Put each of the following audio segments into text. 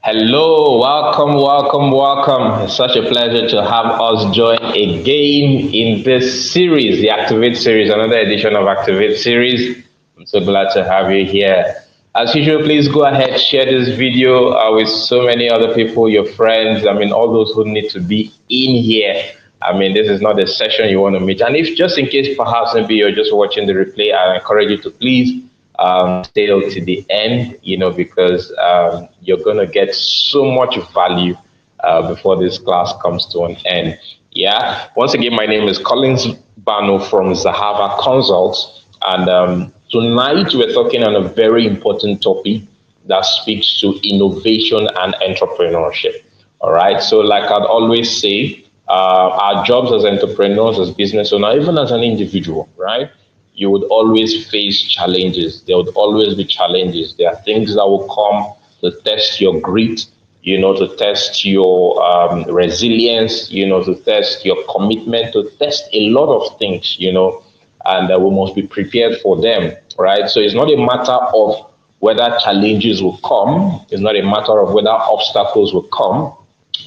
Hello, welcome, welcome, welcome. It's such a pleasure to have us join again in this series, the Activate series, another edition of Activate series. I'm so glad to have you here. As usual, please go ahead, share this video with so many other people, your friends. I mean, all those who need to be in here. I mean, this is not a session you want to meet. And if just in case perhaps maybe you're just watching the replay, I encourage you to please stay to the end, because you're going to get so much value before this class comes to an end. Yeah. Once again, my name is Collins Bannu from Zahava Consults. And tonight we're talking on a very important topic that speaks to innovation and entrepreneurship. All right. So, like I'd always say, our jobs as entrepreneurs, as business owners, even as an individual, right? You would always face challenges. There would always be challenges. There are things that will come to test your grit, to test your resilience, to test your commitment, to test a lot of things, and we must be prepared for them, right? So it's not a matter of whether challenges will come, it's not a matter of whether obstacles will come,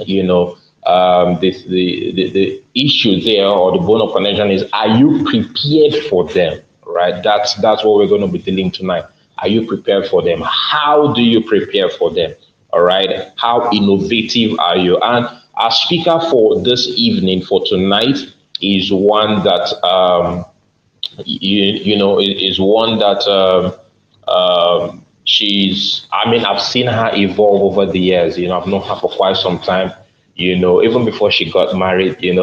you know the issue there, or the bone of contention, is, are you prepared for them, right? That's what we're going to be dealing tonight. Are you prepared for them? How do you prepare for them? All right, how innovative are you? And our speaker for this evening, for tonight, is one that is one that I mean, I've seen her evolve over the years. I've known her for quite some time, even before she got married, and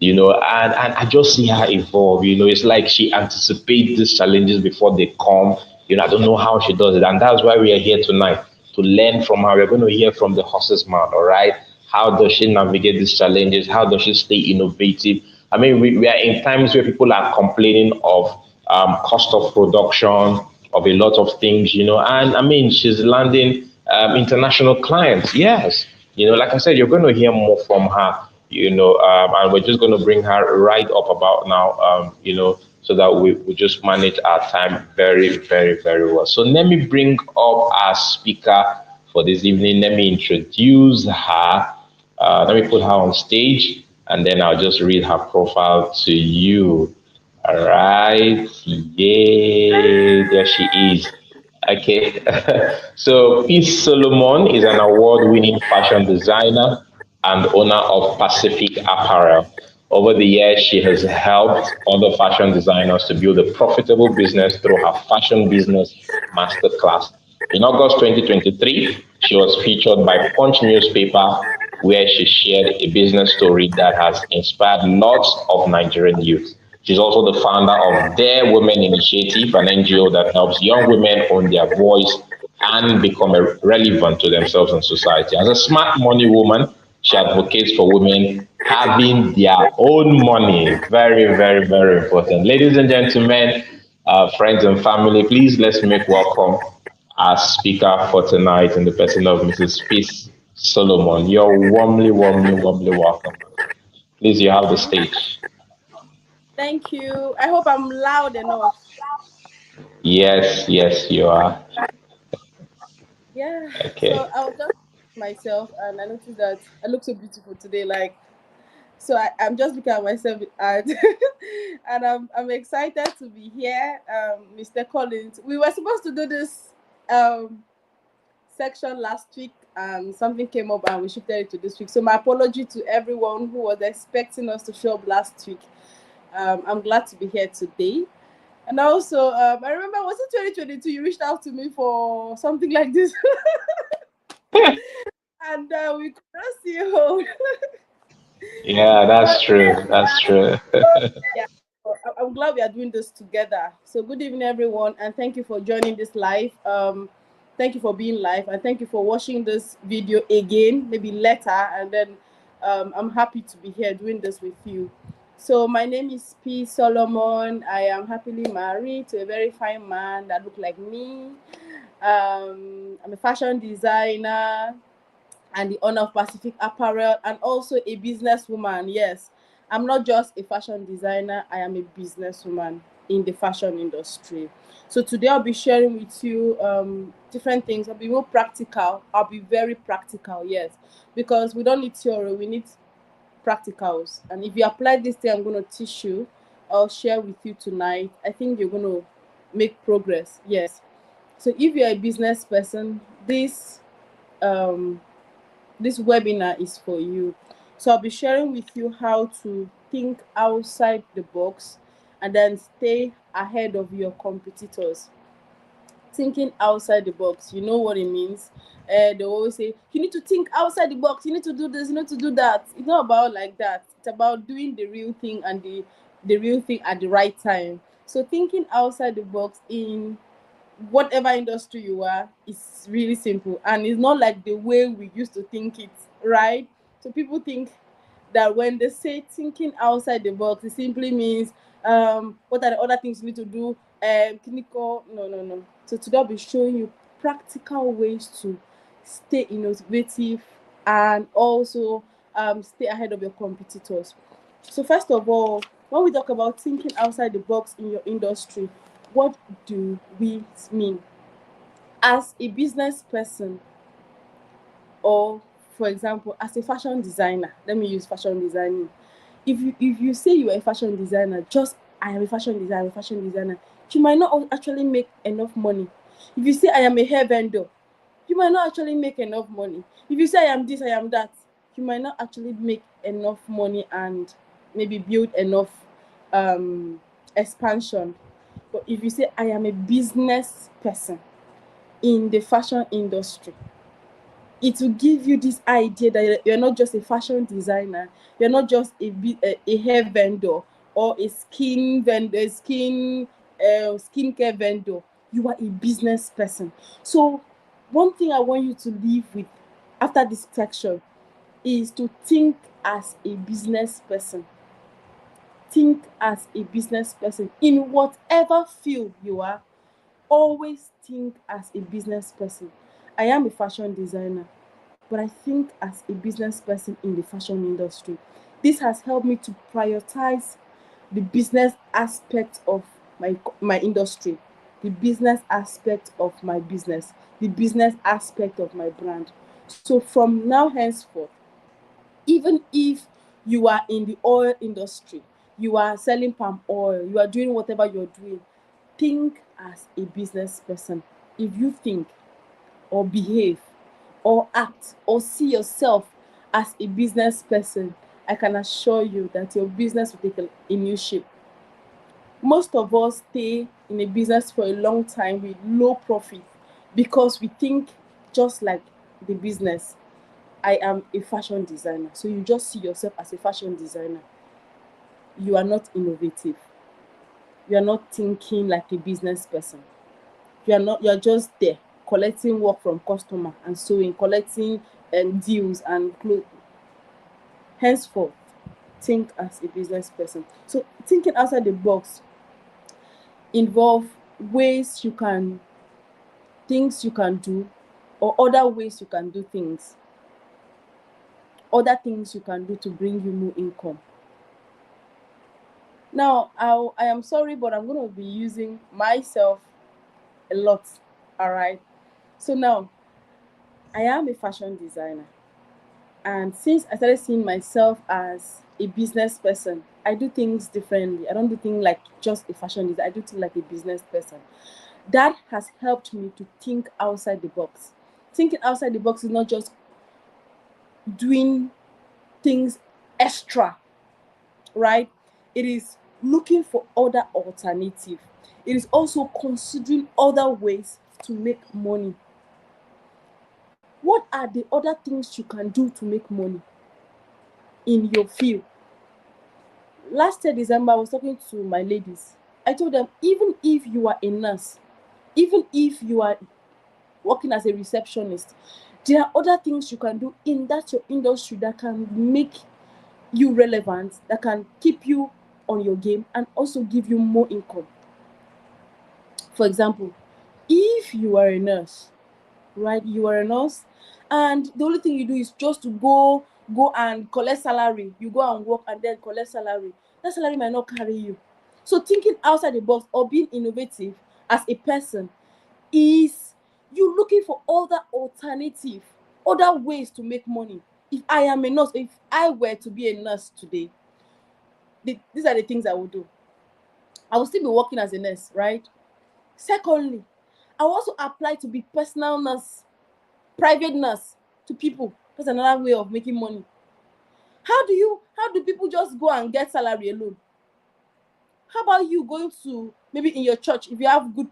I just see her evolve. It's like she anticipates these challenges before they come. I don't know how she does it. And that's why we are here tonight, to learn from her. We're going to hear from the horse's mouth, all right? How does she navigate these challenges? How does she stay innovative? I mean, we are in times where people are complaining of cost of production, of a lot of things, and I mean, she's landing international clients. Yes. Like I said, you're going to hear more from her, and we're just going to bring her right up about now, so that we just manage our time very, very, very well. So let me bring up our speaker for this evening. Let me introduce her. Let me put her on stage, and then I'll just read her profile to you. All right. Yay. There she is. Okay. So, Peace Solomon is an award winning fashion designer and owner of Pacific Apparel. Over the years, she has helped other fashion designers to build a profitable business through her fashion business masterclass. In August 2023, she was featured by Punch newspaper, where she shared a business story that has inspired lots of Nigerian youth. She's also the founder of Their Women Initiative, an NGO that helps young women own their voice and become relevant to themselves and society. As a smart money woman, she advocates for women having their own money. Very, very, very important. Ladies and gentlemen, friends and family, please let's make welcome our speaker for tonight in the person of Mrs. Peace Solomon. You're warmly, warmly, warmly welcome. Please, you have the stage. Thank you. I hope I'm loud enough. Yes, yes, you are. Yeah. So Okay. I was just myself and I noticed that I look so beautiful today. I'm just looking at myself and and I'm excited to be here. Mr. Collins. We were supposed to do this um section last week and something came up and we shifted it to this week. So my apology to everyone who was expecting us to show up last week. I'm glad to be here today. And also, I remember, was it 2022? You reached out to me for something like this, and we could not see you. Yeah, that's But true. That's true. yeah, I'm glad we are doing this together. So, good evening, everyone, and thank you for joining this live. Thank you for being live, and thank you for watching this video again, maybe later. And then I'm happy to be here doing this with you. So, my name is P. Solomon. I am happily married to a very fine man that look like me. I'm a fashion designer and the owner of Pacific Apparel, and also a businesswoman. Yes, I'm not just a fashion designer, I am a businesswoman. in the fashion industry. So today I'll be sharing with you different things. I'll be more practical. I'll be very practical, yes, because we don't need theory, we need practicals. And if you apply this thing I'm going to teach you, I'll share with you tonight, I think you're going to make progress. Yes. So if you're a business person, um, this webinar is for you. So I'll be sharing with you how to think outside the box and then stay ahead of your competitors. Thinking outside the box, you know what it means. They always say you need to think outside the box, you need to do this, you need to do that. It's not about like that. It's about doing the real thing and the real thing at the right time. So thinking outside the box in whatever industry you are is really simple, and it's not like the way we used to think it, right? So people think that when they say thinking outside the box, it simply means what are the other things you need to do, clinical. No, no, no. So today I'll be showing you practical ways to stay innovative and also stay ahead of your competitors. So first of all, when we talk about thinking outside the box in your industry, what do we mean? As a business person, or for example, as a fashion designer, let me use fashion designing. If you say you are a fashion designer, just I am a fashion designer, I'm a fashion designer, you might not actually make enough money. If you say I am a hair vendor, you might not actually make enough money. If you say I am this, I am that, you might not actually make enough money and maybe build enough expansion. But if you say I am a business person in the fashion industry, it will give you this idea that you're not just a fashion designer, you're not just a hair vendor or a skin vendor, skincare vendor. You are a business person. So one thing I want you to leave with after this section is to think as a business person. Think as a business person in whatever field you are. Always think as a business person. I am a fashion designer, but I think as a business person in the fashion industry. This has helped me to prioritize the business aspect of my industry, the business aspect of my business, the business aspect of my brand. So from now henceforth, even if you are in the oil industry, you are selling palm oil, you are doing whatever you're doing, think as a business person. If you think or behave or act or see yourself as a business person, I can assure you that your business will take a new shape. Most of us stay in a business for a long time with low profit because we think just like the business. I am a fashion designer. So you just see yourself as a fashion designer. You are not innovative. You are not thinking like a business person. You are just there collecting work from customer and sewing, collecting deals and clothes. Henceforth, think as a business person. So thinking outside the box involve ways you can things you can do, or other ways you can do things, other things you can do to bring you more income. Now, I am sorry, but I'm going to be using myself a lot. All right. So now, I am a fashion designer. And since I started seeing myself as a business person, I do things differently. I don't do things like just a fashion designer. I do things like a business person. That has helped me to think outside the box. Thinking outside the box is not just doing things extra, right? It is looking for other alternative. It is also considering other ways to make money. What are the other things you can do to make money in your field? Last year December, I was talking to my ladies. I told them, even if you are a nurse, even if you are working as a receptionist, there are other things you can do in that your industry that can make you relevant, that can keep you on your game and also give you more income. For example, if you are a nurse, right? You are a nurse, and the only thing you do is just to go and collect salary. You go and work and then collect salary. That salary might not carry you. So thinking outside the box or being innovative as a person is you looking for other ways to make money. If I am a nurse, if I were to be a nurse today, these are the things I would do. I will still be working as a nurse, right? Secondly, I will also apply to be personal nurse, private nurse to people. That's another way of making money. How do people just go and get salary alone? How about you going to maybe in your church, if you have good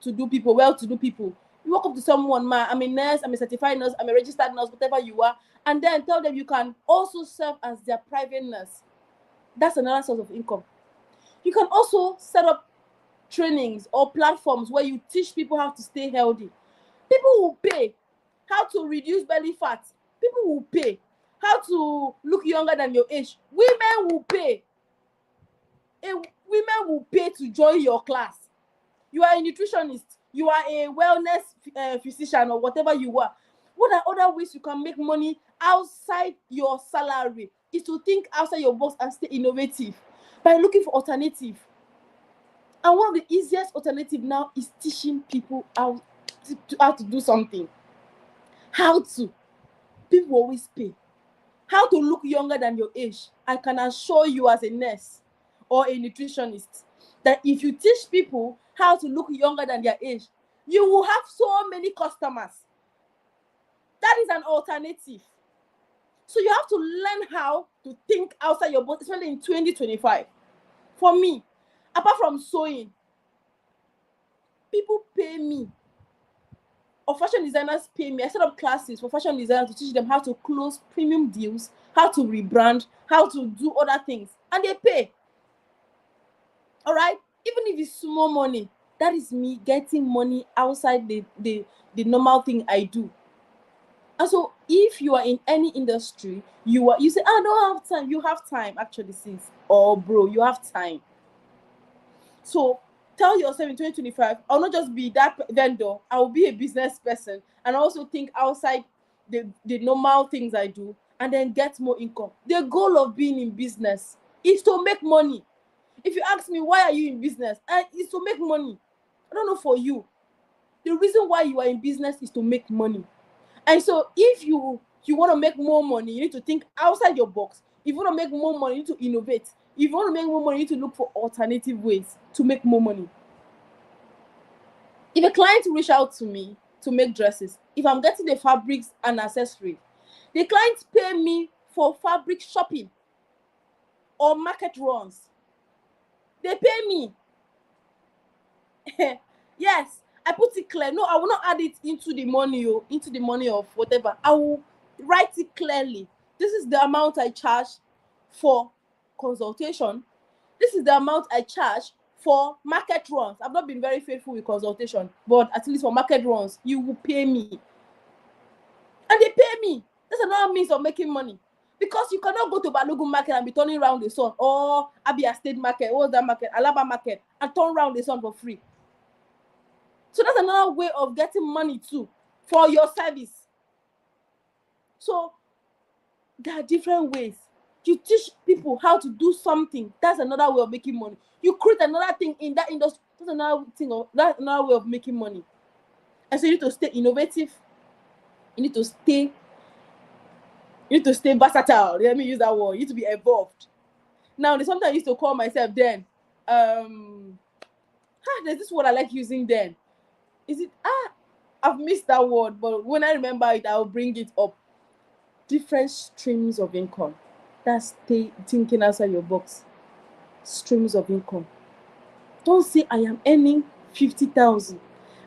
to do people, well-to-do people, you walk up to someone, man, I'm a nurse, I'm a certified nurse, I'm a registered nurse, whatever you are, and then tell them you can also serve as their private nurse. That's another source of income. You can also set up trainings or platforms where you teach people how to stay healthy. People will pay. How to reduce belly fat. People will pay. How to look younger than your age. Women will pay. Women will pay to join your class. You are a nutritionist. You are a wellness physician or whatever you are. What are other ways you can make money outside your salary? Is to think outside your box and stay innovative by looking for alternative. And one of the easiest alternative now is teaching people how to do something. How to. People always pay. How to look younger than your age. I can assure you as a nurse or a nutritionist that if you teach people how to look younger than their age, you will have so many customers. That is an alternative. So you have to learn how to think outside your box, especially in 2025. For me, apart from sewing, people pay me, or fashion designers pay me. I set up classes for fashion designers to teach them how to close premium deals, how to rebrand, how to do other things, and they pay. All right, even if it's small money, that is me getting money outside the normal thing I do. And so if you are in any industry, you say, I don't have time. You have time, actually, sis. Oh, bro, you have time. So tell yourself in 2025, I'll not just be that vendor, I will be a business person and also think outside the normal things I do and then get more income. The goal of being in business is to make money. If you ask me, why are you in business? It's to make money. I don't know for you. The reason why you are in business is to make money. And so if you want to make more money, you need to think outside your box. If you want to make more money, you need to innovate. If you want to make more money, you need to look for alternative ways to make more money. If a client reach out to me to make dresses, if I'm getting the fabrics and accessories, the clients pay me for fabric shopping or market runs. They pay me. Yes, I put it clear. No, I will not add it into the money of whatever. I will write it clearly. This is the amount I charge for consultation. This is the amount I charge for market runs. I've not been very faithful with consultation, but at least for market runs, you will pay me. And they pay me. That's another means of making money. Because you cannot go to Balogun market and be turning around the sun, or Abia State market, what's that market, Alaba market, and turn around the sun for free. So that's another way of getting money too for your service. So there are different ways. You teach people how to do something. That's another way of making money. You create another thing in that industry. That's another way of making money. And so you need to stay innovative. You need to stay versatile. Let me use that word. You need to be evolved. Now, there's something I used to call myself then. There's this word I like using then. Is it I've missed that word, but when I remember it, I'll bring it up. Different streams of income. That's thinking outside your box. Streams of income. Don't say I am earning 50,000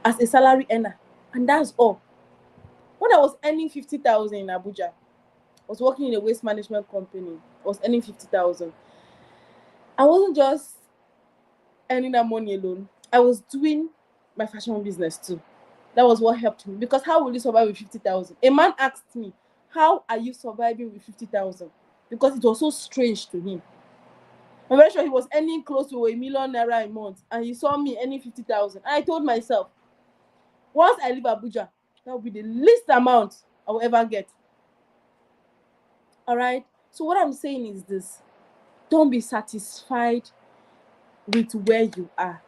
as a salary earner, and that's all. When I was earning 50,000 in Abuja, I was working in a waste management company. I was earning 50,000. I wasn't just earning that money alone. I was doing my fashion business too. That was what helped me. Because how will you survive with 50,000? A man asked me, how are you surviving with 50,000? Because it was so strange to him. I'm very sure he was earning close to ₦1 million a month, and he saw me earning 50,000. And I told myself, once I leave Abuja, that will be the least amount I will ever get. All right. So what I'm saying is this: don't be satisfied with where you are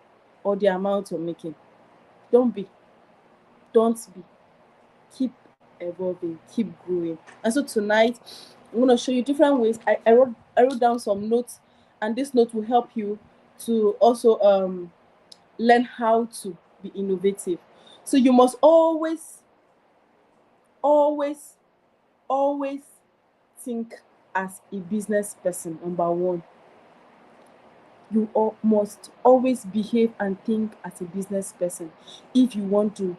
or the amount you're making. Don't be. Keep evolving, keep growing. And so tonight, I'm going to show you different ways. I wrote down some notes, and this note will help you to also learn how to be innovative. So you must always, always, always think as a business person. Number one, you must always behave and think as a business person if you want to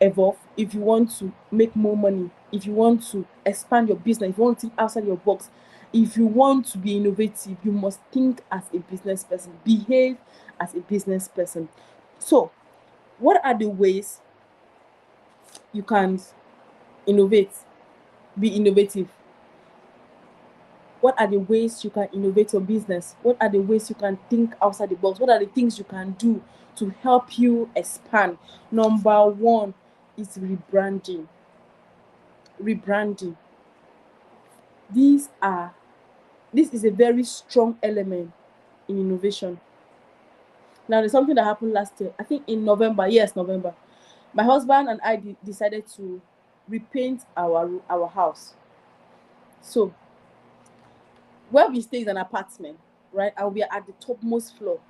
evolve, if you want to make more money, if you want to expand your business, if you want to think outside your box, if you want to be innovative, you must think as a business person, behave as a business person. So what are the ways you can innovate, be innovative? What are the ways you can innovate your business? What are the ways you can think outside the box? What are the things you can do to help you expand? Number one is rebranding. Rebranding. This is a very strong element in innovation. Now, there's something that happened last year. I think in November. Yes, November. My husband and I decided to repaint our house. So where we stay is an apartment, right? And we are at the topmost floor.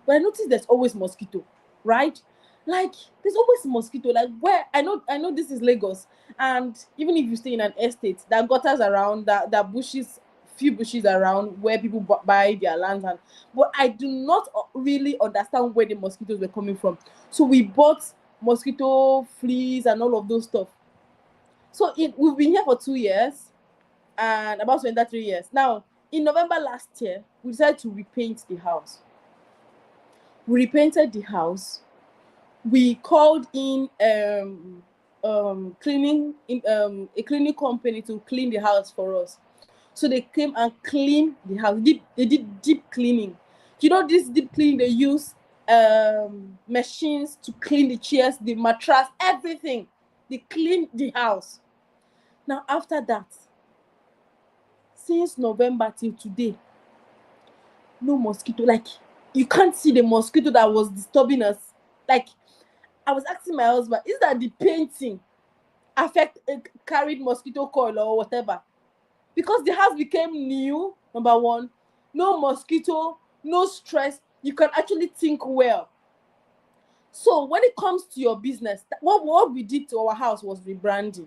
But I noticed there's always mosquito, right? Like there's always mosquito. Like where I know this is Lagos, and even if you stay in an estate, there are gutters around, there are bushes, few bushes around where people buy their lands, and but I do not really understand where the mosquitoes were coming from. So we bought mosquito fleas and all of those stuff. So we've been here for 2 years and about to enter 3 years. Now, in November last year, we decided to repaint the house. We repainted the house. We called in cleaning in a cleaning company to clean the house for us. So they came and cleaned the house. They did deep cleaning. You know this deep cleaning, they use machines to clean the chairs, the mattress, everything. They cleaned the house. Now after that, since November till today, no mosquito. Like you can't see the mosquito that was disturbing us. Like I was asking my husband, is that the painting carried mosquito coil or whatever? Because the house became new. Number one, no mosquito, no stress. You can actually think well. So when it comes to your business, what we did to our house was rebranding.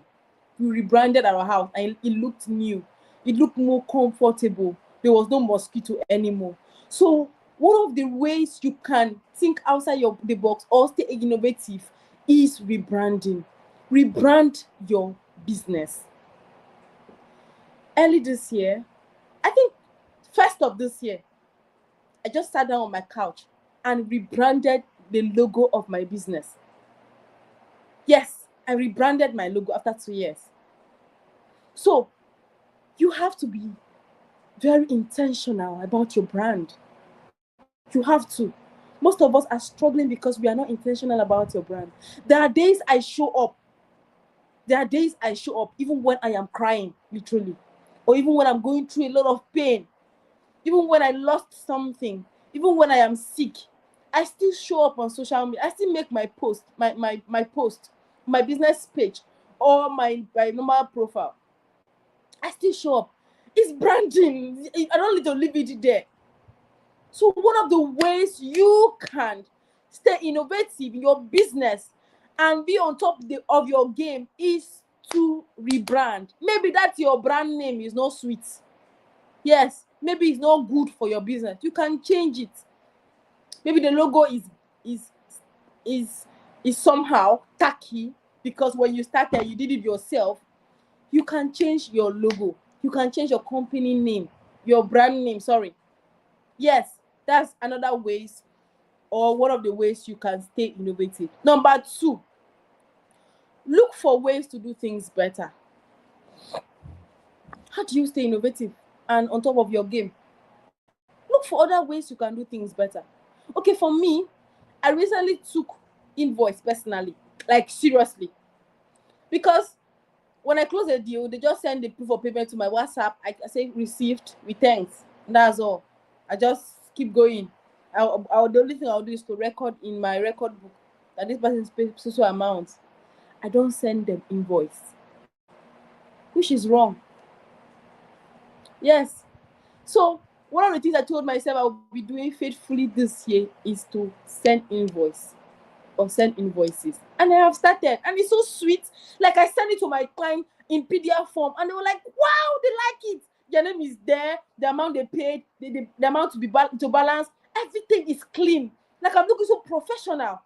We rebranded our house and it looked new. It looked more comfortable. There was no mosquito anymore. So one of the ways you can think outside the box or stay innovative is rebranding. Rebrand your business. Early this year, I think first of this year, I just sat down on my couch and rebranded the logo of my business. Yes, I rebranded my logo after 2 years. So you have to be very intentional about your brand. You have to. Most of us are struggling because we are not intentional about your brand. There are days I show up. There are days I show up even when I am crying, literally, or even when I'm going through a lot of pain, even when I lost something, even when I am sick. I still show up on social media. I still make my post, my business page, or my normal profile. I still show up. It's branding. I don't need to leave it there. So one of the ways you can stay innovative in your business and be on top of your game is to rebrand. Maybe that your brand name is not sweet. Yes, maybe it's not good for your business. You can change it. Maybe the logo is somehow tacky because when you started, you did it yourself. You can change your logo. You can change your company name, your brand name. Sorry. Yes, that's another ways or one of the ways you can stay innovative. Number two, look for ways to do things better. How do you stay innovative and on top of your game? Look for other ways you can do things better. Okay, for me, I recently took invoice personally, like seriously, because when I close a deal, they just send the proof of payment to my WhatsApp. I say received with thanks. That's all. I just keep going. The only thing I'll do is to record in my record book that this person pays so amount. I don't send them invoice, which is wrong. Yes. So one of the things I told myself I will be doing faithfully this year is to send invoice or send invoices. And I have started, and it's so sweet. Like, I send it to my client in PDF form, and they were like, wow, they like it. Their name is there, the amount they paid, the amount to balance, everything is clean. Like, I'm looking so professional.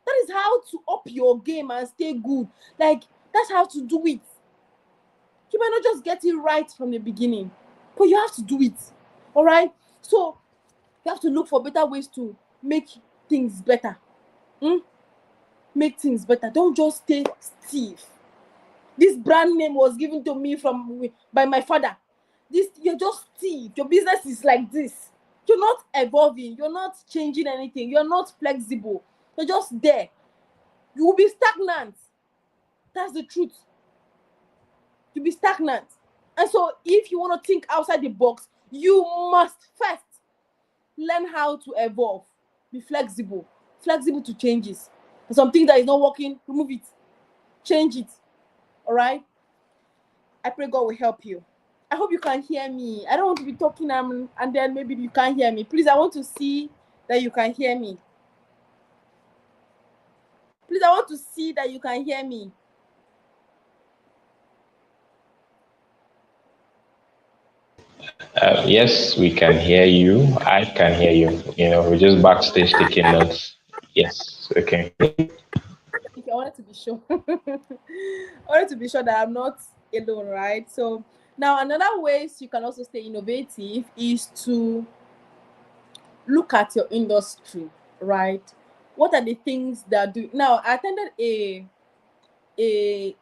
That is how to up your game and stay good. Like, that's how to do it. You might not just get it right from the beginning, but you have to do it. All right? So you have to look for better ways to make things better. Make things better. Don't just stay stiff. This brand name was given to me by my father. You're just stiff. Your business is like this. You're not evolving. You're not changing anything. You're not flexible. You're just there. You will be stagnant. That's the truth. You'll be stagnant. And so if you want to think outside the box, you must first learn how to evolve. Be flexible. Flexible to changes. And something that is not working, remove it. Change it. All right? I pray God will help you. I hope you can hear me. I don't want to be talking and then maybe you can't hear me. Please, I want to see that you can hear me. Please, I want to see that you can hear me. Yes, we can hear you. I can hear you. We're just backstage taking notes. Yes, we can hear you. Okay, I wanted to be sure. I wanted to be sure that I'm not alone, right? So now another ways you can also stay innovative is to look at your industry, right? What are the things that do now? I attended a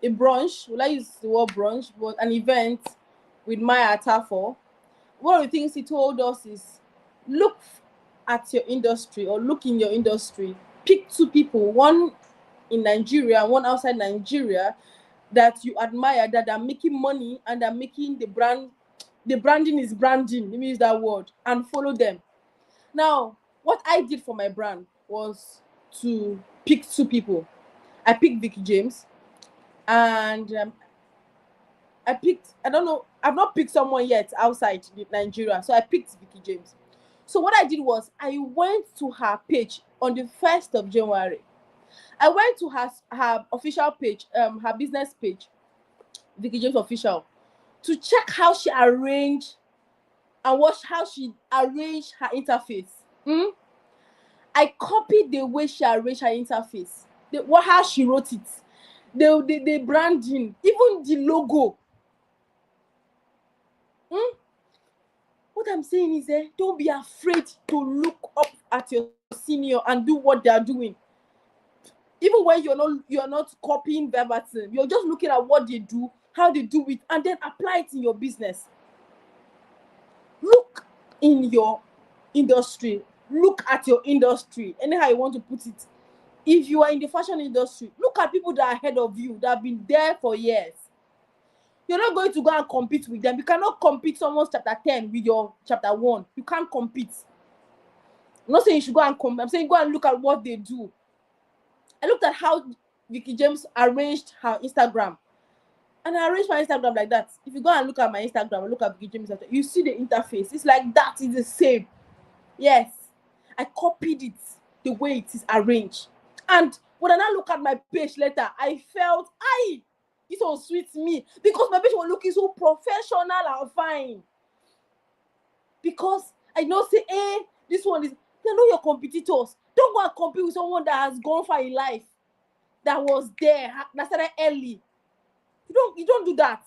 brunch. Will I use the word brunch? But an event with Maya Atafo. One of the things he told us is look at your industry or look in your industry. Pick two people, one in Nigeria, one outside Nigeria, that you admire, that are making money and are making the brand. The branding is branding. Let me use that word, and follow them. Now, what I did for my brand was to pick two people. I picked Vicky James, and I don't know, I've not picked someone yet outside Nigeria, so I picked Vicky James. So what I did was I went to her page on the 1st of January. I went to her official page, her business page, Vicky James Official, to check how she arranged and watch how she arranged her interface. I copied the way she arranged her interface, how she wrote it, the branding, even the logo. What I'm saying is, don't be afraid to look up at your senior and do what they are doing. Even when you're not copying verbatim, you're just looking at what they do, how they do it, and then apply it in your business. Look in your industry. Look at your industry, anyhow you want to put it. If you are in the fashion industry, look at people that are ahead of you, that have been there for years. You're not going to go and compete with them. You cannot compete someone's chapter 10 with your chapter 1. You can't compete. I'm not saying you should go and compete. I'm saying go and look at what they do. I looked at how Vicky James arranged her Instagram. And I arranged my Instagram like that. If you go and look at my Instagram and look at Vicky James, you see the interface. It's like that. It's the same. Yes. I copied it the way it is arranged. And when I now look at my page later, I felt, this was sweet to me. Because my page was looking so professional and fine. Because I know say, this one is, they know your competitors. Don't go and compete with someone that has gone far in life, that was there, that started early. You don't do that.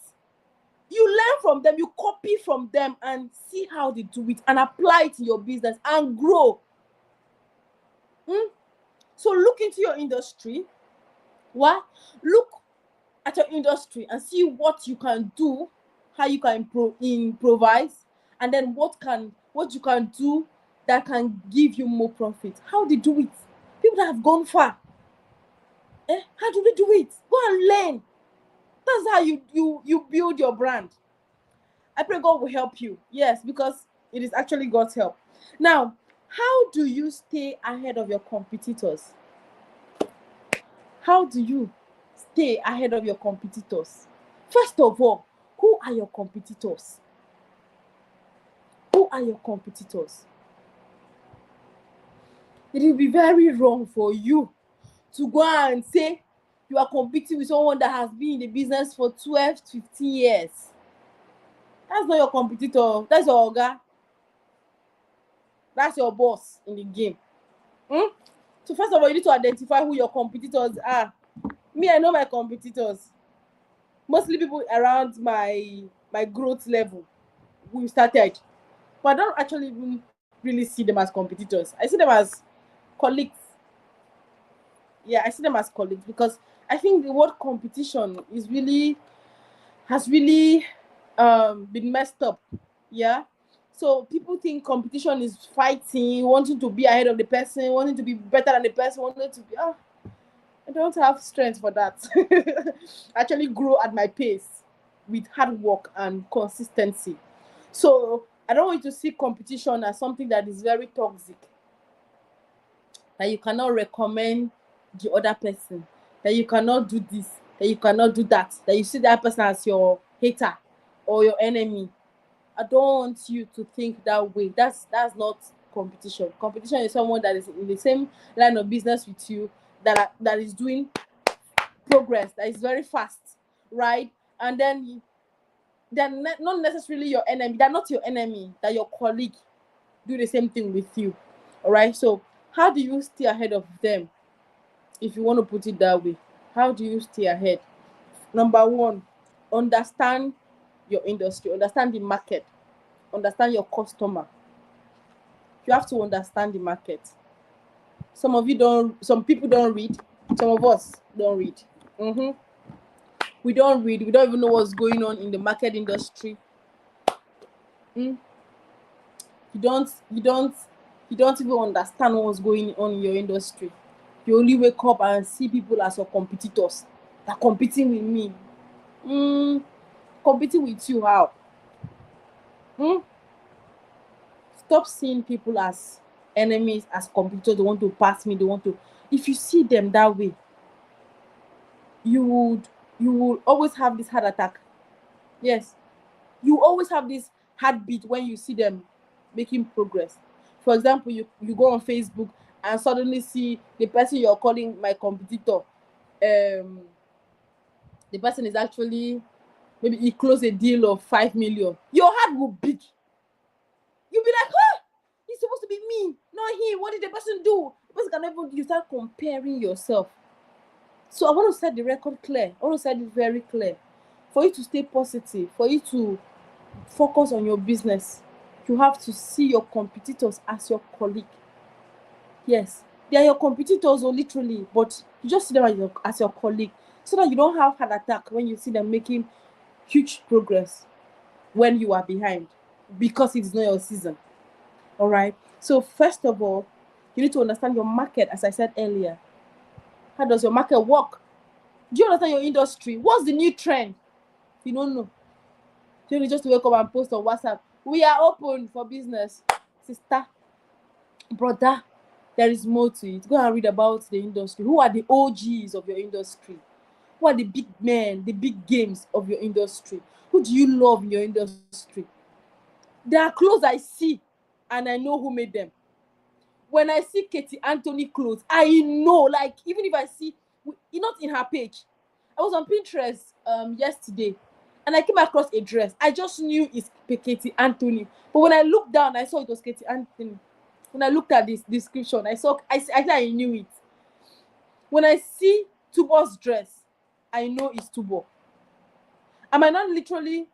You learn from them, you copy from them and see how they do it and apply it in your business and grow. So look into your industry. Look at your industry and see what you can do, how you can improvise, and then what you can do that can give you more profit. How they do it. People that have gone far. How do they do it? Go and learn. That's how you build your brand. I pray God will help you. Yes, because it is actually God's help. Now, How do you stay ahead of your competitors? How do you stay ahead of your competitors? First of all, who are your competitors? Who are your competitors? It will be very wrong for you to go and say you are competing with someone that has been in the business for 12, 15 years. That's not your competitor. That's your oga. That's your boss in the game. So first of all, you need to identify who your competitors are. Me, I know my competitors. Mostly people around my growth level. We started, but I don't actually even really see them as competitors. I see them as colleagues. Yeah, I see them as colleagues because I think the word competition has really been messed up. Yeah. So people think competition is fighting, wanting to be ahead of the person, wanting to be better than the person, wanting to be I don't have strength for that. I actually grow at my pace with hard work and consistency. So I don't want you to see competition as something that is very toxic, that you cannot recommend the other person, that you cannot do this, that you cannot do that you see that person as your hater or your enemy. I don't want you to think that way. That's not competition. Competition is someone that is in the same line of business with you, that is doing progress, that is very fast, right? And then not necessarily your enemy. They're not your enemy. That your colleague do the same thing with you. All right. So how do you stay ahead of them? If you want to put it that way, how do you stay ahead? Number one, understand your industry, understand the market, understand your customer. You have to understand the market. Some people don't read, some of us don't read. We don't read, we don't even know what's going on in the market industry. Mm. You don't even understand what's going on in your industry. You only wake up and see people as your competitors. They're competing with me. Competing with you how? Stop seeing people as enemies, as competitors. They want to pass me, they want to. If you see them that way, you will always have this heart attack. Yes, you always have this heartbeat when you see them making progress. For example, you go on Facebook and suddenly see the person you're calling my competitor. The person is actually, maybe he closed a deal of 5 million. Your heart will beat. You'll be like, it's supposed to be me, not him. What did the person do? The person can even, you start comparing yourself. So I want to set the record clear. I want to set it very clear. For you to stay positive, for you to focus on your business, you have to see your competitors as your colleague. Yes, they are your competitors, or literally, but you just see them as your colleague, so that you don't have heart attack when you see them making huge progress when you are behind, because it is not your season. All right. So first of all, you need to understand your market, as I said earlier. How does your market work? Do you understand your industry? What's the new trend? You don't know. You need just to wake up and post on WhatsApp. We are open for business. Sister, brother, there is more to it. Go and read about the industry. Who are the OGs of your industry? Who are the big men, the big games of your industry? Who do you love in your industry? There are clothes I see and I know who made them. When I see Katie Anthony clothes, I know, like, even if I see, not in her page. I was on Pinterest yesterday and I came across a dress. I just knew it's Katie Anthony. But when I looked down, I saw it was Katie Anthony. When I looked at this description, I knew it. When I see Tubor's dress, I know it's Tubor. I might not literally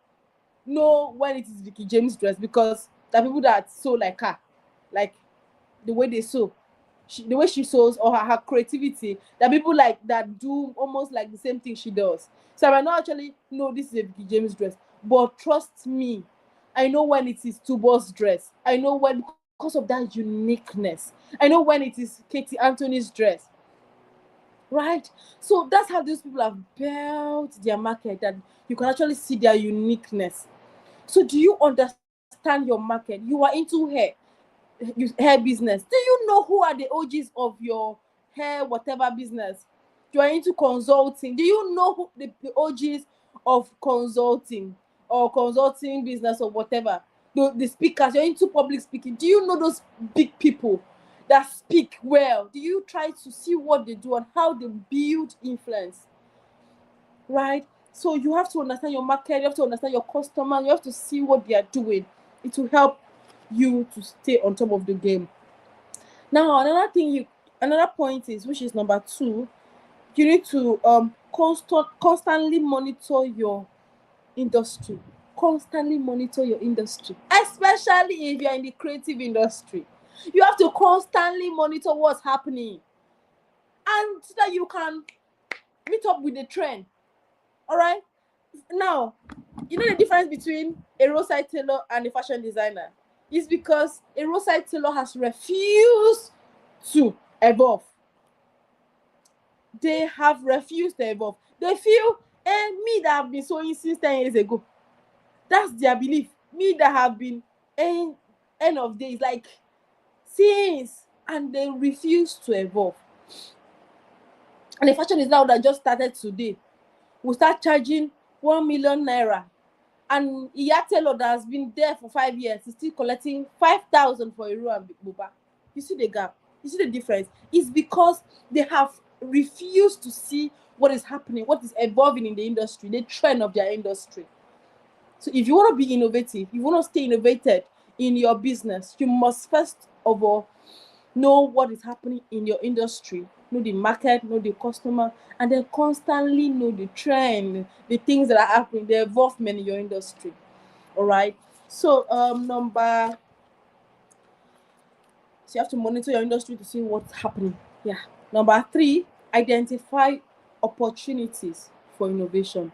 know when it is Vicky James' dress, because there are people that sew like her, like the way they sew, the way she sews, or her creativity. There are people like that do almost like the same thing she does. So I might not actually know this is a Vicky James dress, but trust me, I know when it is Tubor's dress. I know when, because of that uniqueness. I know when it is Katie Anthony's dress. Right? So that's how these people have built their market, that you can actually see their uniqueness. So do you understand your market? You are into hair. hair business. Do you know who are the OGs of your hair whatever business? You are into consulting. Do you know who the OGs of consulting or consulting business or whatever? The speakers, you're into public speaking. Do you know those big people that speak well? Do you try to see what they do and how they build influence? Right? So you have to understand your market, you have to understand your customer, you have to see what they are doing. It will help you to stay on top of the game. Now, another point is, which is number 2, you need to constantly monitor your industry. Constantly monitor your industry, especially if you're in the creative industry. You have to constantly monitor what's happening, and so that you can meet up with the trend. All right. Now, you know the difference between a roadside tailor and a fashion designer is because a roadside tailor has refused to evolve. They have refused to evolve. They feel, me that have been sewing since 10 years ago, that's their belief. Me that have been end of days, like since, and they refuse to evolve. And the fashion designer that just started today will start charging 1 million naira, and Iya tailor that has been there for 5 years is still collecting 5,000 for a row and buba. You see the gap? You see the difference? It's because they have refused to see what is happening, what is evolving in the industry, the trend of their industry. So if you want to be innovative, you want to stay innovated in your business, you must first of all know what is happening in your industry, know the market, know the customer, and then constantly know the trend, the things that are happening, the involvement in your industry. All right. So so you have to monitor your industry to see what's happening. Yeah. Number 3, identify opportunities for innovation.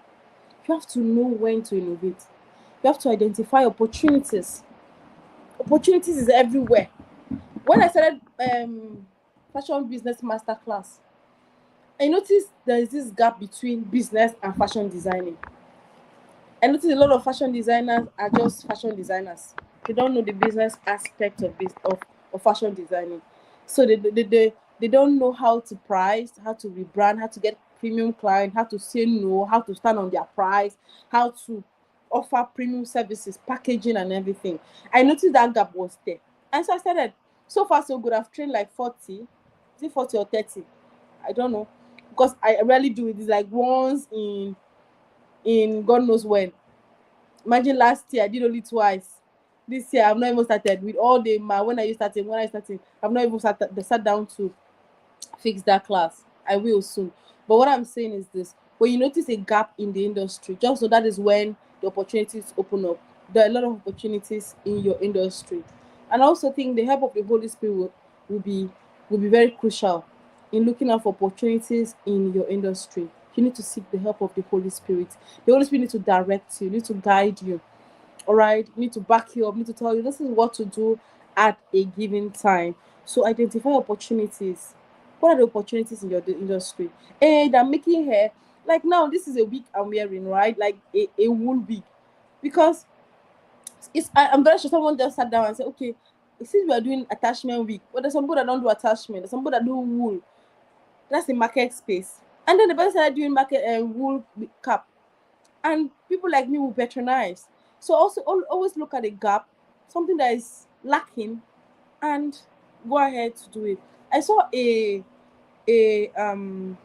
You have to know when to innovate. You have to identify opportunities. Opportunities is everywhere. When I started fashion business masterclass, I noticed there is this gap between business and fashion designing. I noticed a lot of fashion designers are just fashion designers. They don't know the business aspect of fashion designing. So they don't know how to price, how to rebrand, how to get premium client, how to say no, how to stand on their price, how to offer premium services, packaging and everything. I noticed that gap was there. And so I started. So far so good. I've trained like 40. Is it 40 or 30? I don't know. Because I rarely do it. It's like once in God knows when. Imagine last year I did only twice. This year I've not even started with all the when I started, I've not even sat down to fix that class. I will soon. But what I'm saying is this: when you notice a gap in the industry, just so that is when the opportunities open up. There are a lot of opportunities in your industry. And I also think the help of the Holy Spirit will be very crucial in looking out for opportunities in your industry. You need to seek the help of the Holy Spirit. The Holy Spirit needs to direct you, need to guide you. All right, need to back you up, need to tell you this is what to do at a given time. So identify opportunities. What are the opportunities in your industry? And I'm making hair. Like now, this is a wig I'm wearing, right? Like a wool wig. Because I'm very sure someone just sat down and said, okay, since we are doing attachment wig, but there's some people that don't do attachment, there's some people that do wool. That's the market space. And then the person started doing market wool cap. And people like me will patronize. So also always look at the gap, something that is lacking, and go ahead to do it. I saw a um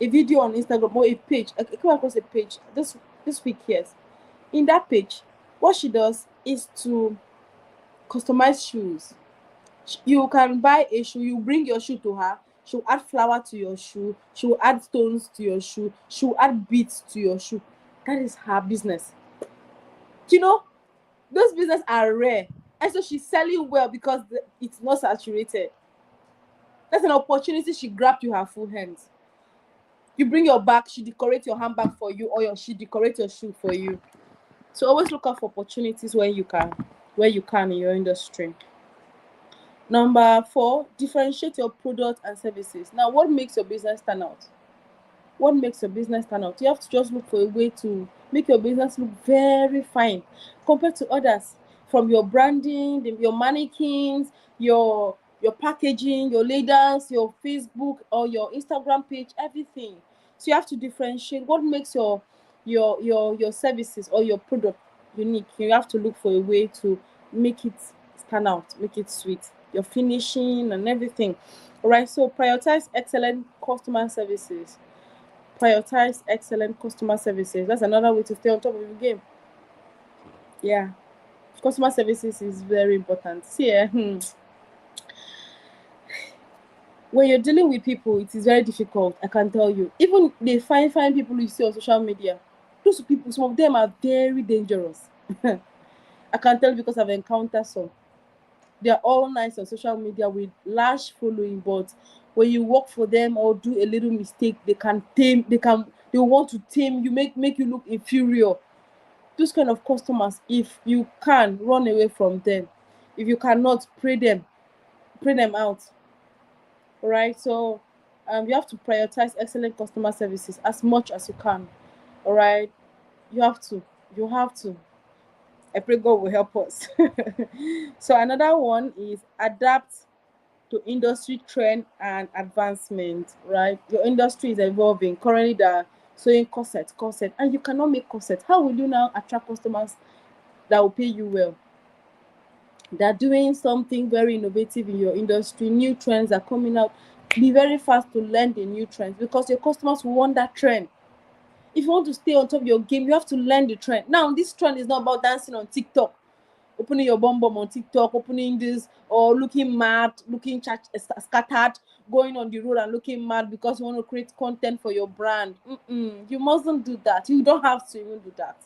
a video on Instagram, or a page. I came across a page this week. Yes, in that page, what she does is to customize shoes. You can buy a shoe, you bring your shoe to her, she'll add flower to your shoe, she'll add stones to your shoe, she'll add beads to your shoe. That is her business. You know, those business are rare, and so she's selling well because it's not saturated. That's an opportunity she grabbed you her full hands. You bring your bag, she decorate your handbag for you, or she decorate your shoe for you. So always look out for opportunities where you can in your industry. Number 4, differentiate your product and services. Now, what makes your business stand out? What makes your business stand out? You have to just look for a way to make your business look very fine compared to others. from your branding, your mannequins, your packaging, your labels, your Facebook or your Instagram page, everything. So you have to differentiate what makes your services or your product unique. You have to look for a way to make it stand out, make it sweet, your finishing and everything. All right, so prioritize excellent customer services. Prioritize excellent customer services. That's another way to stay on top of the game. Yeah, customer services is very important. See, when you're dealing with people, it is very difficult. I can tell you. Even the fine people you see on social media, those people, some of them are very dangerous. I can tell you because I've encountered some. They are all nice on social media with large following, but when you work for them or do a little mistake, they can tame. They want to tame you, make you look inferior. Those kind of customers, if you can run away from them, if you cannot, pray them out. All right, so you have to prioritize excellent customer services as much as you can. All right, you have to, you have to. I pray God will help us. So another one is adapt to industry trend and advancement. Right, your industry is evolving currently. They're sewing corset, and you cannot make corset. How will you now attract customers that will pay you well? They're doing something very innovative in your industry. New trends are coming out. Be very fast to learn the new trends because your customers will want that trend. If you want to stay on top of your game, you have to learn the trend. Now, this trend is not about dancing on TikTok, opening your bum bum on TikTok, opening this, or looking mad, looking scattered, going on the road and looking mad because you want to create content for your brand. You mustn't do that. You don't have to even do that.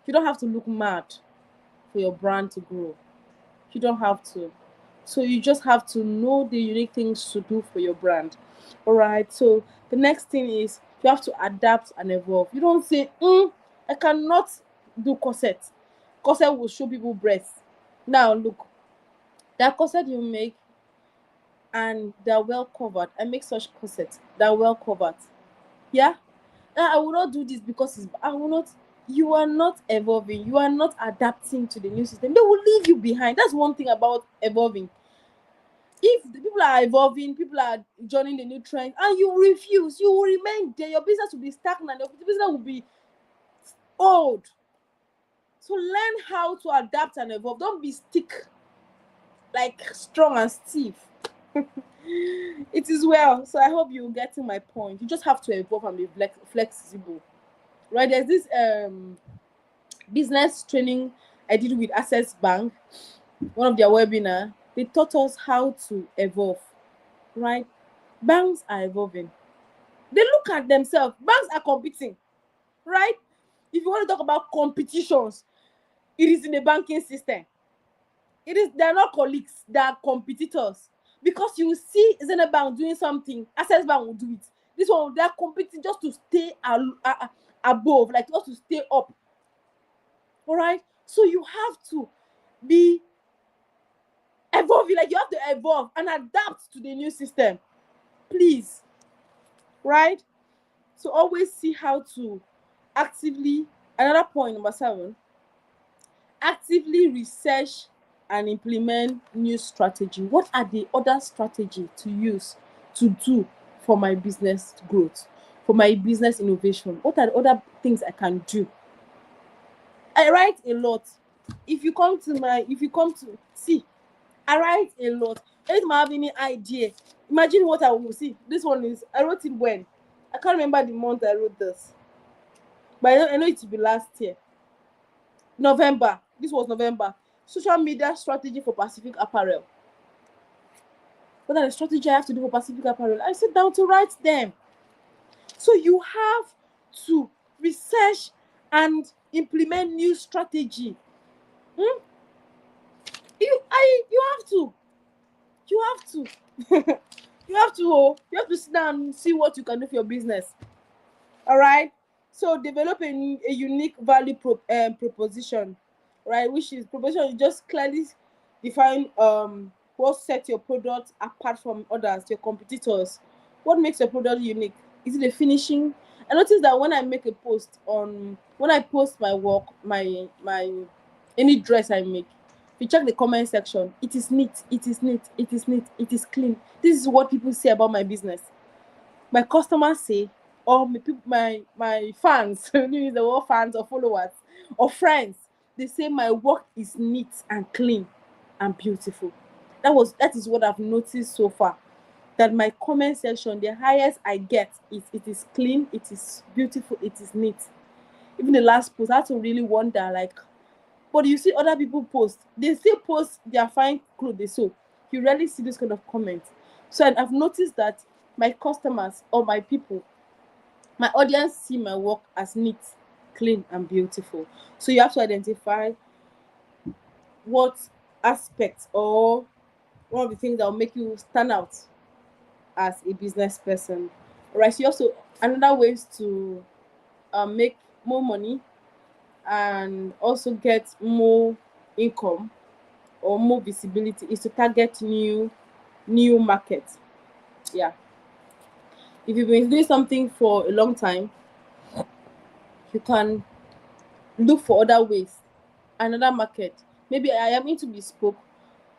You don't have to look mad for your brand to grow. You don't have to. So you just have to know the unique things to do for your brand. All right. So the next thing is you have to adapt and evolve. You don't say, I cannot do corset. Corset will show people breasts. Now look, that corset you make and they're well covered. I make such corsets that are well covered. Yeah. I will not do this because I will not. You are not evolving. You are not adapting to the new system. They will leave you behind. That's one thing about evolving. If the people are evolving, people are joining the new trend, and you refuse, you will remain there. Your business will be stagnant. Your business will be old. So learn how to adapt and evolve. Don't be stick like strong and stiff. It is well. So I hope you're getting my point. You just have to evolve and be flexible. Right? There's this business training I did with Access Bank, one of their webinar. They taught us how to evolve. Right? Banks are evolving. They look at themselves. Banks are competing. Right? If you want to talk about competitions, it is in the banking system. They're not colleagues, they are competitors. Because you see Zenith Bank doing something, Access Bank will do it. This one, they're competing just to stay above, like just to stay up. All right? So you have to be evolving, like you have to evolve and adapt to the new system. Please. Right? So always see how to actively, another point, number 7, actively research and implement new strategy. What are the other strategy to use to do for my business growth, for my business innovation? What are the other things I can do? I write a lot. If you come to see, I write a lot. Anytime I have any idea, imagine what I will see. This one is, I wrote it when? I can't remember the month I wrote this. But I know it will be last year. November. This was November. Social media strategy for Pacific Apparel. What are the strategy I have to do for Pacific Apparel? I sit down to write them. So you have to research and implement new strategy. You have to. You have to. You have to sit down and see what you can do for your business. All right. So develop a unique value proposition, right? Which is proposition. You just clearly define what sets your product apart from others, your competitors. What makes your product unique? Is it the finishing? I noticed that when I make a post when I post my work, my any dress I make, if you check the comment section, it is neat, it is neat, it is neat, it is clean. This is what people say about my business. My customers say, or my fans, the word fans or followers or friends, they say my work is neat and clean and beautiful. That is what I've noticed so far. That my comment section, the highest I get is it is clean, it is beautiful, it is neat. Even the last post, I had to really wonder, like, but you see other people post, they still post their fine clothes they sew. You rarely see this kind of comment. So I've noticed that my customers or my people, my audience see my work as neat, clean, and beautiful. So you have to identify what aspects or one of the things that will make you stand out as a business person. All right. So you also another ways to make more money and also get more income or more visibility is to target new markets. Yeah. If you've been doing something for a long time, you can look for other ways, another market. Maybe I am into bespoke.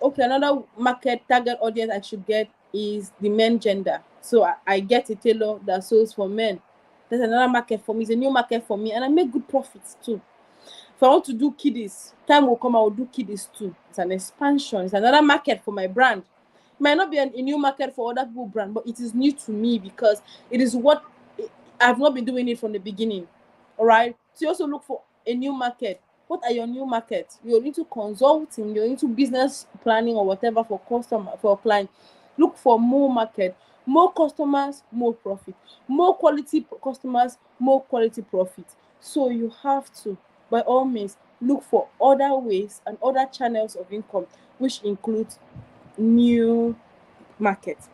Okay, another market target audience I should get is the men gender. So I get a tailor that sews for men. There's another market for me. It's a new market for me, and I make good profits too. If I want to do kiddies, time will come I will do kiddies too. It's an expansion. It's another market for my brand. It might not be a new market for other people's brand, but it is new to me because it is what I've not been doing it from the beginning. All right. So you also look for a new market. What are your new markets? You're into consulting, you're into business planning or whatever for customer, for a client. Look for more market, more customers, more profit, more quality customers, more quality profit. So you have to, by all means, look for other ways and other channels of income, which includes new markets.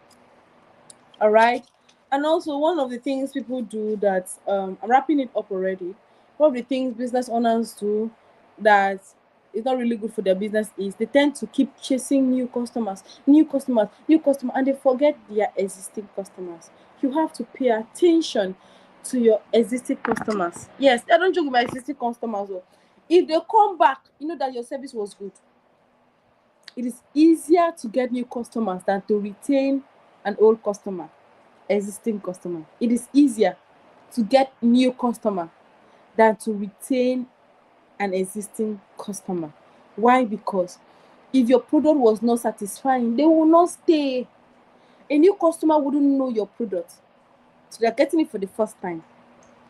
All right. And also, one of the things people do that I'm wrapping it up already. One of the things business owners do that is not really good for their business is they tend to keep chasing new customers, new customers, new customers, and they forget their existing customers. You have to pay attention to your existing customers. Yes, I don't joke with my existing customers. Oh. If they come back, you know that your service was good. It is easier to get new customers than to retain an old customer, existing customer. It is easier to get new customer than to retain an existing customer. Why? Because if your product was not satisfying, they will not stay. A new customer wouldn't know your product, so they're getting it for the first time.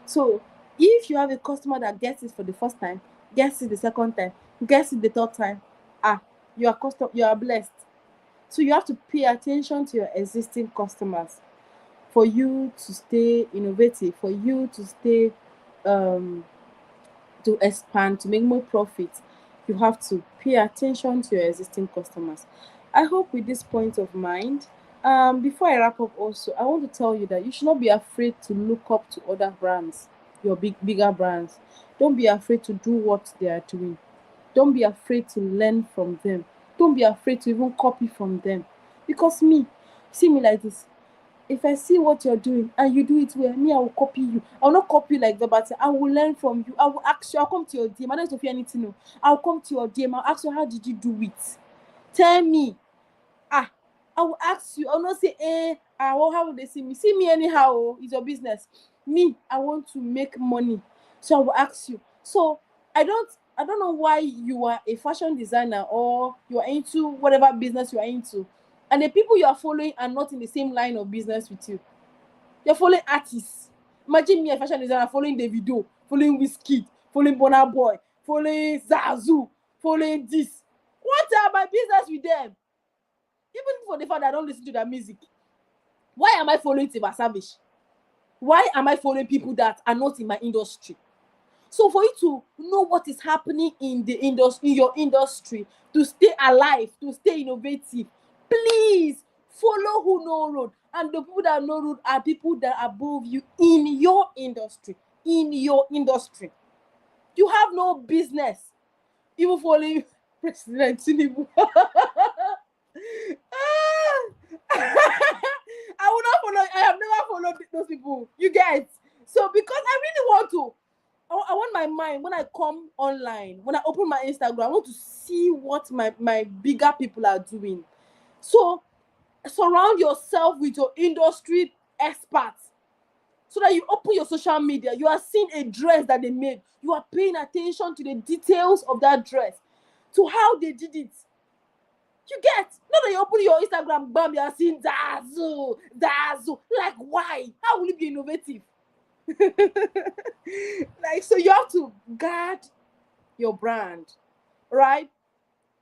So if you have a customer that gets it for the first time, gets it the second time, gets it the third time, you are blessed. So you have to pay attention to your existing customers for you to stay innovative, for you to stay to expand, to make more profit. You have to pay attention to your existing customers. I hope with this point of mind, before I wrap up also, I want to tell you that you should not be afraid to look up to other brands, your bigger brands. Don't be afraid to do what they are doing. Don't be afraid to learn from them. Don't be afraid to even copy from them. Because see me like this. If I see what you're doing and you do it well, me, I will copy you. I will not copy you like that, but I will learn from you. I will ask you. I'll come to your DM. I don't know if you anything. No. I'll come to your DM. I'll ask you, how did you do it? Tell me. I will ask you. I'll not say, well, how will they see me? See me anyhow. Oh, it's your business. Me, I want to make money. So I will ask you. So I don't know why you are a fashion designer or you are into whatever business you are into, and the people you are following are not in the same line of business with you. You're following artists. Imagine me, a fashion designer, following Davido, following Wizkid, following Burna Boy, following Zazu, following this. What are my business with them? Even for the fact that I don't listen to their music. Why am I following Tiba Savage? Why am I following people that are not in my industry? So for you to know what is happening in the industry, in your industry, to stay alive, to stay innovative, please follow who know road. And the people that know road are people that are above you in your industry. In your industry. You have no business even following President Tinubu. I will not follow. I have never followed those people. You get. So because I really want to, I want my mind when I come online, when I open my Instagram, I want to see what my bigger people are doing. So surround yourself with your industry experts, so that you open your social media, you are seeing a dress that they made, you are paying attention to the details of that dress, to how they did it. You get? Not that you open your Instagram, bam, you are seeing dazzle, dazzle. Like, why? How will it be innovative? Like, so you have to guard your brand, right?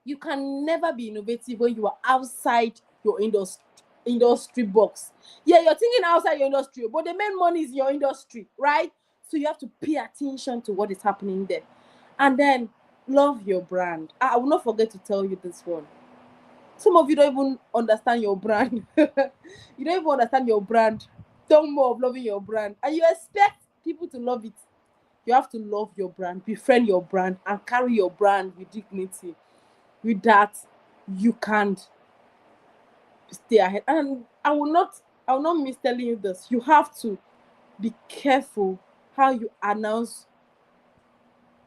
You can never be innovative when you are outside your industry box. Yeah, you're thinking outside your industry, but the main money is your industry, right? So you have to pay attention to what is happening there. And then love your brand. I will not forget to tell you this one. Some of you don't even understand your brand. You don't even understand your brand. Don't more of loving your brand. And you expect people to love it. You have to love your brand, befriend your brand, and carry your brand with dignity. With that, you can stay ahead. And I will not miss telling you this. You have to be careful how you announce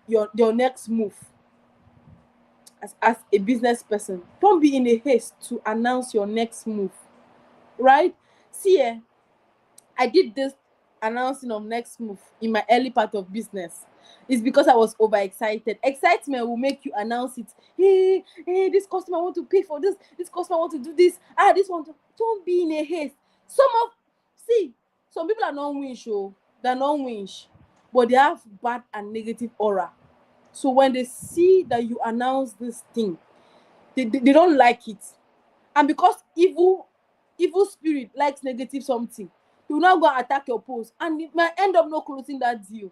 your next move as a business person. Don't be in a haste to announce your next move, right? See, I did this announcing of next move in my early part of business. It's because I was overexcited. Excitement will make you announce it. Hey, this customer want to pay for this. This customer want to do this. This one. Don't be in a haste. Some people are not winch, they're not winch, but they have bad and negative aura. So when they see that you announce this thing, they don't like it. And because evil spirit likes negative something, you will now go and attack your post, and it might end up not closing that deal.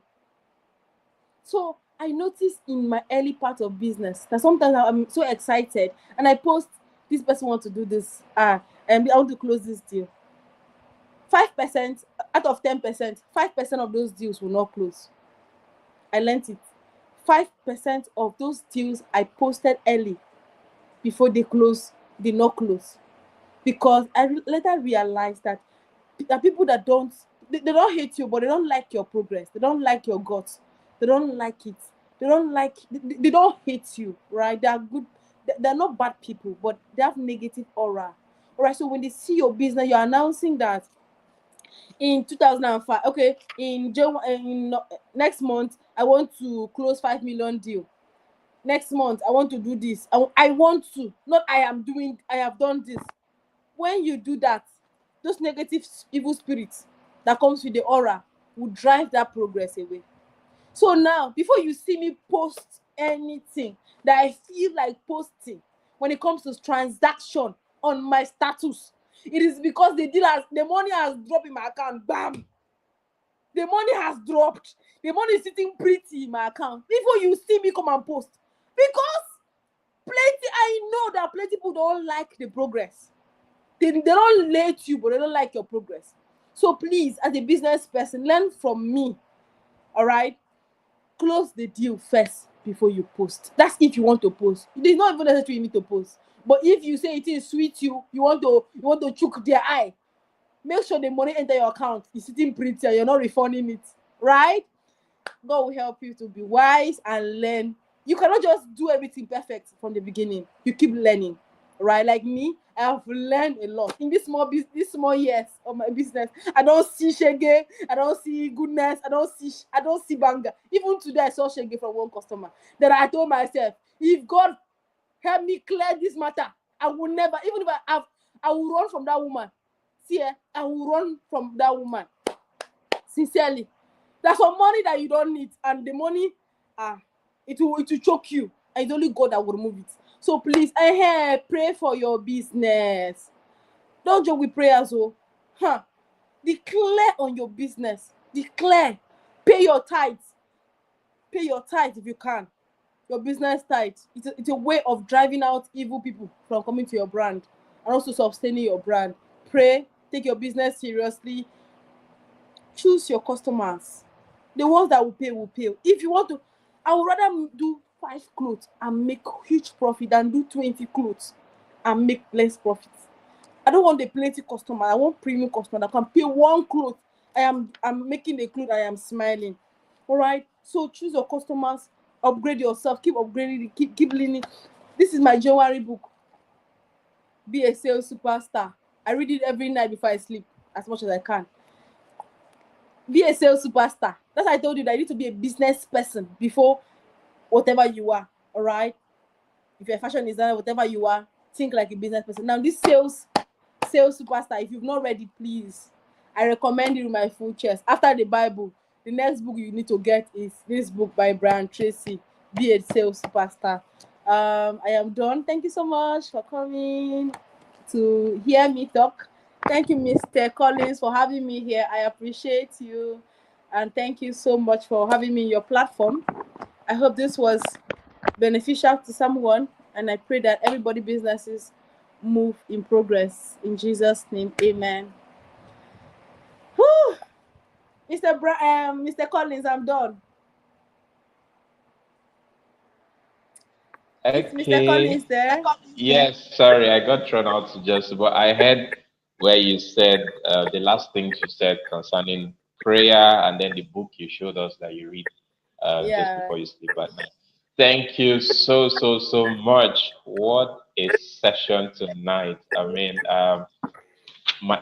So I noticed in my early part of business that sometimes I'm so excited and I post, this person wants to do this, and I want to close this deal. 5% out of 10%, 5% of those deals will not close. I learned it. 5% of those deals I posted early before they close did not close, because I later realized that there are people that they don't hate you, but they don't like your progress. They don't like your guts. They don't like it. They don't hate you, right? They are good. They're not bad people, but they have negative aura. All right. So when they see your business, you're announcing that in 2005, okay, in next month, I want to close 5 million deal. Next month, I want to do this. I want to, not I have done this. When you do that, those negative evil spirits that comes with the aura will drive that progress away. So now, before you see me post anything that I feel like posting, when it comes to transaction on my status, it is because the money has dropped in my account. Bam! The money has dropped. The money is sitting pretty in my account before you see me come and post. Because I know that plenty people don't like the progress. They don't let you, but they don't like your progress. So please, as a business person, learn from me. All right? Close the deal first before you post. That's if you want to post. It is not even necessary you need to post. But if you say it is sweet you want to choke their eye, make sure the money enter your account. It's sitting pretty and you're not refunding it. Right? God will help you to be wise and learn. You cannot just do everything perfect from the beginning. You keep learning. Right? Like me, I have learned a lot in this small years of my business. I don't see shege, I don't see goodness, I don't see banger. Even today I saw shege from one customer. That I told myself, if God help me clear this matter, I will never, even if I will run from that woman. See, I will run from that woman. Sincerely. There's some money that you don't need, and the money, it will choke you. And it's only God that will remove it. So please, pray for your business. Don't joke with prayers, Declare on your business. Declare. Pay your tithes. Pay your tithes if you can. Your business tithes. It's a way of driving out evil people from coming to your brand, and also sustaining your brand. Pray. Take your business seriously. Choose your customers. The ones that will pay. If you want to, I would rather do 5 clothes and make huge profit than do 20 clothes and make less profit. I don't want the plenty customer. I want premium customer that can pay 1 cloth. I'm making the cloth. I am smiling. All right. So choose your customers, upgrade yourself, keep upgrading, keep learning. This is my January book. Be a sales superstar. I read it every night before I sleep as much as I can. Be a sales superstar. That's why I told you that you need to be a business person before whatever you are. All right. If you're a fashion designer, whatever you are, think like a business person. Now, this sales superstar, if you've not read it, please, I recommend it with my full chest. After the Bible, the next book you need to get is this book by Brian Tracy, Be a Sales Superstar. I am done. Thank you so much for coming to hear me talk. Thank you, Mr. Collins, for having me here. I appreciate you. And thank you so much for having me in your platform. I hope this was beneficial to someone, and I pray that everybody businesses move in progress. In Jesus' name, amen. Whew. Mr. Collins, I'm done. Is Mr. Collins Okay. there? Yes, sorry, I got thrown out to just, but I heard where you said the last things you said concerning prayer and then the book you showed us that you read just Yeah. before you sleep at night. Thank you so, so, so much. What a session tonight. I mean,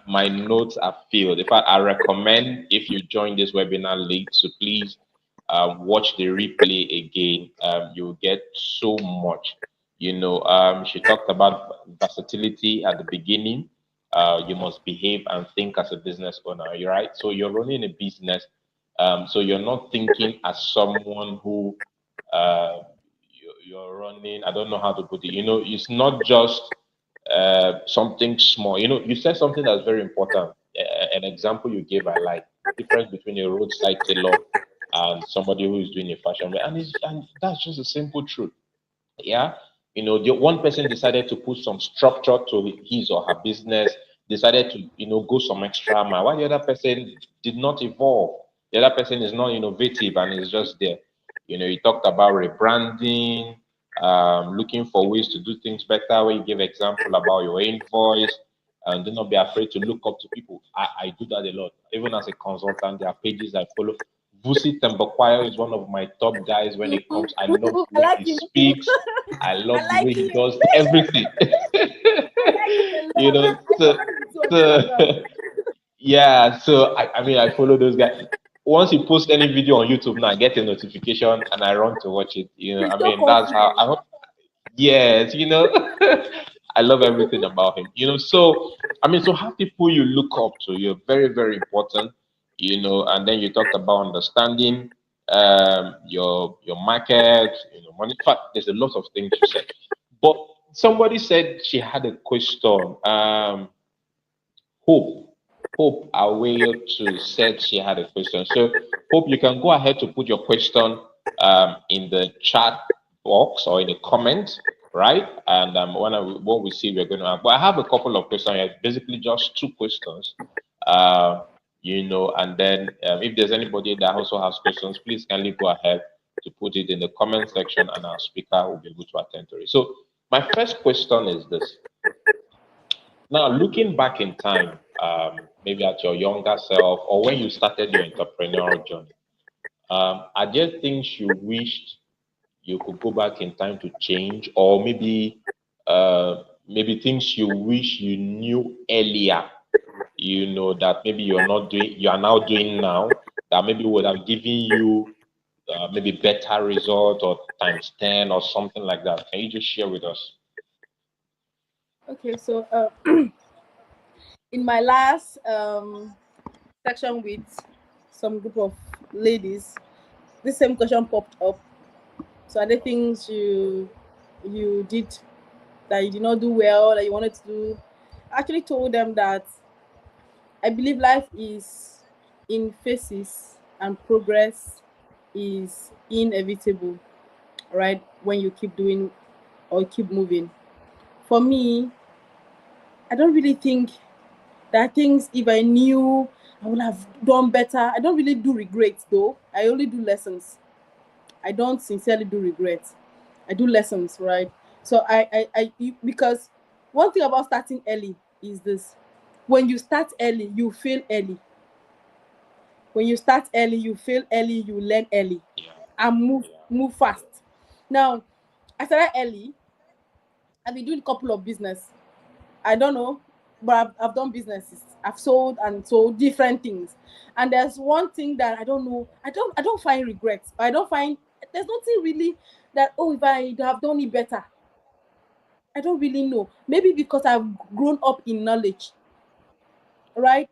my notes are filled. In fact, I recommend if you join this webinar late, so please watch the replay again. You'll get so much. She talked about versatility at the beginning. You must behave and think as a business owner, you're right? So you're running a business. So you're not thinking as someone who you're running. I don't know how to put it. It's not just something small. You said something that's very important. An example you gave, I like the difference between a roadside tailor and somebody who is doing a fashion wear, and that's just a simple truth. Yeah, the one person decided to put some structure to his or her business, decided to go some extra mile, while the other person did not evolve. The other person is not innovative and is just there. You talked about rebranding, looking for ways to do things better. Where you give example about your invoice, and do not be afraid to look up to people. I do that a lot, even as a consultant. There are pages I follow. Vusi Tembakwayo is one of my top guys when it comes. I love the I way like he him. speaks. I I love the way like he him. does everything. I like him a you lot. know, I so follow him too on Instagram. so yeah, so I mean I follow those guys. Once he posts any video on YouTube now, I get a notification and I run to watch it. He's I so mean that's how I confident. hope. Yes, I love everything about him. So I mean, so have people you look up to. You're very, very important. And then you talked about understanding your market. Money. In fact, there's a lot of things you said. But somebody said she had a question. Hope, Hope Away to said she had a question. So Hope, you can go ahead to put your question in the chat box or in the comment, right? And what we see, we're going to have. But I have a couple of questions here, basically just two questions. Uh, and then if there's anybody that also has questions, please kindly go ahead to put it in the comment section, and our speaker will be able to attend to it. So my first question is this. Now, looking back in time, maybe at your younger self or when you started your entrepreneurial journey, are there things you wished you could go back in time to change, or maybe things you wish you knew earlier, that maybe you are now doing now, that maybe would have given you maybe better result or times 10 or something like that? Can you just share with us? Okay, so in my last section with some group of ladies, this same question popped up. So are there things you did that you did not do well that you wanted to do? I actually told them that I believe life is in phases and progress is inevitable, right? When you keep doing or keep moving. For me, I don't really think there are things if I knew I would have done better. I don't really do regrets though. I only do lessons. I don't sincerely do regrets. I do lessons, right? So because one thing about starting early is this: when you start early, you fail early. When you start early, you fail early, you learn early, Yeah. and Yeah. move fast. Now, I started early. I've been doing a couple of business. I don't know, but I've done businesses. I've sold and sold different things. And there's one thing that I don't know. I don't find regrets. I don't find there's nothing really that, oh, if I have done it better. I don't really know. Maybe because I've grown up in knowledge, right?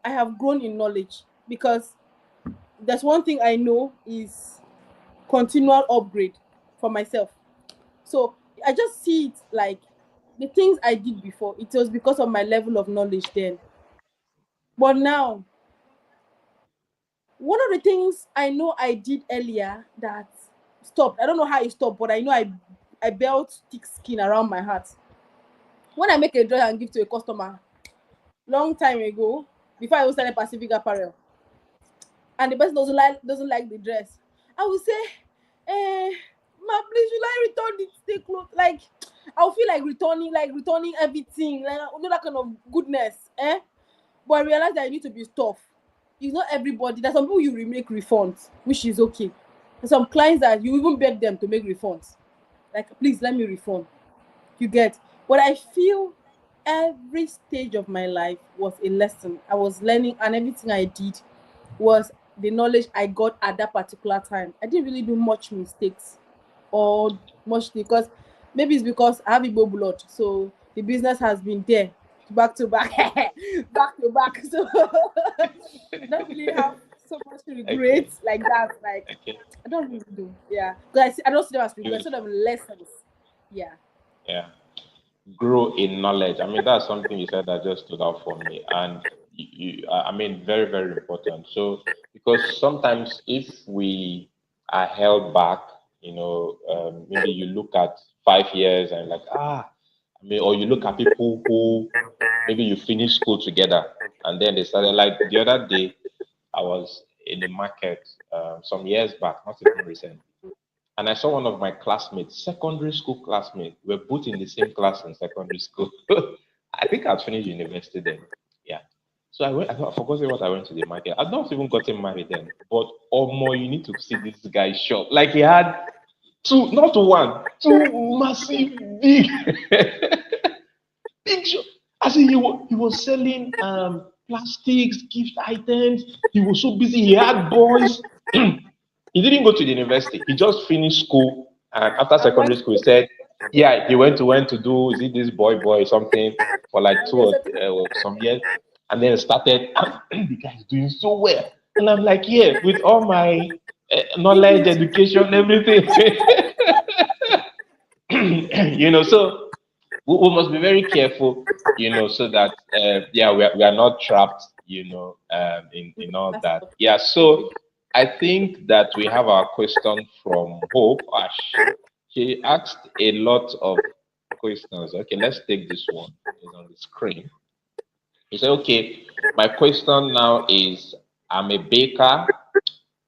I have grown in knowledge because there's one thing I know is continual upgrade for myself. So I just see it like the things I did before, it was because of my level of knowledge then. But now, one of the things I know I did earlier that stopped, I don't know how it stopped, but I know I built thick skin around my heart. When I make a dress and give to a customer, long time ago, before I was started Pacific Apparel, and the person doesn't like the dress, I will say, ma, please, should I return the stay clothes? Like, I'll feel like returning everything, like, that kind of goodness, eh? But I realize that I need to be tough. It's not everybody. There's some people you make refunds, which is okay. There's some clients that you even beg them to make refunds. Like, please let me refund. You get. But I feel every stage of my life was a lesson. I was learning, and everything I did was the knowledge I got at that particular time. I didn't really do much mistakes or much, because maybe it's because I have Igbo blood, so the business has been there back to back, back to back. So I don't really have so much Okay. regrets like that. Like, Okay. I don't really do. Yeah, because I don't see them as regrets, sort of Beautiful. lessons. Yeah. Yeah. Grow in knowledge. I mean, that's something you said that just stood out for me. And I mean, very, very important. So, because sometimes if we are held back, maybe you look at 5 years and like, I mean, or you look at people who maybe you finish school together and then they started, like the other day, I was in the market some years back, not even recent, and I saw one of my classmates, secondary school classmates. We were both in the same class in secondary school. I think I'd finished university then. Yeah. So I went, I forgot what I went to the market. I'd not even gotten married then. But oh more, you need to see this guy's shop. Like he had two, not one, two massive, big, big shop. As in he was selling plastics, gift items. He was so busy. He had boys. He didn't go to the university. He just finished school, and after And secondary went school, he said, "Yeah, he went to do is it this boy something for like and two you're or setting some years, and then started. The guy is doing so well, and I'm like, yeah, with all my knowledge, English. education, everything, So we must be very careful, so that yeah, we are not trapped, in all That's that. what Yeah. we do. So I think that we have our question from Hope Ash. She asked a lot of questions. Okay, let's take this one. It's on the screen. He said, okay, my question now is, I'm a baker.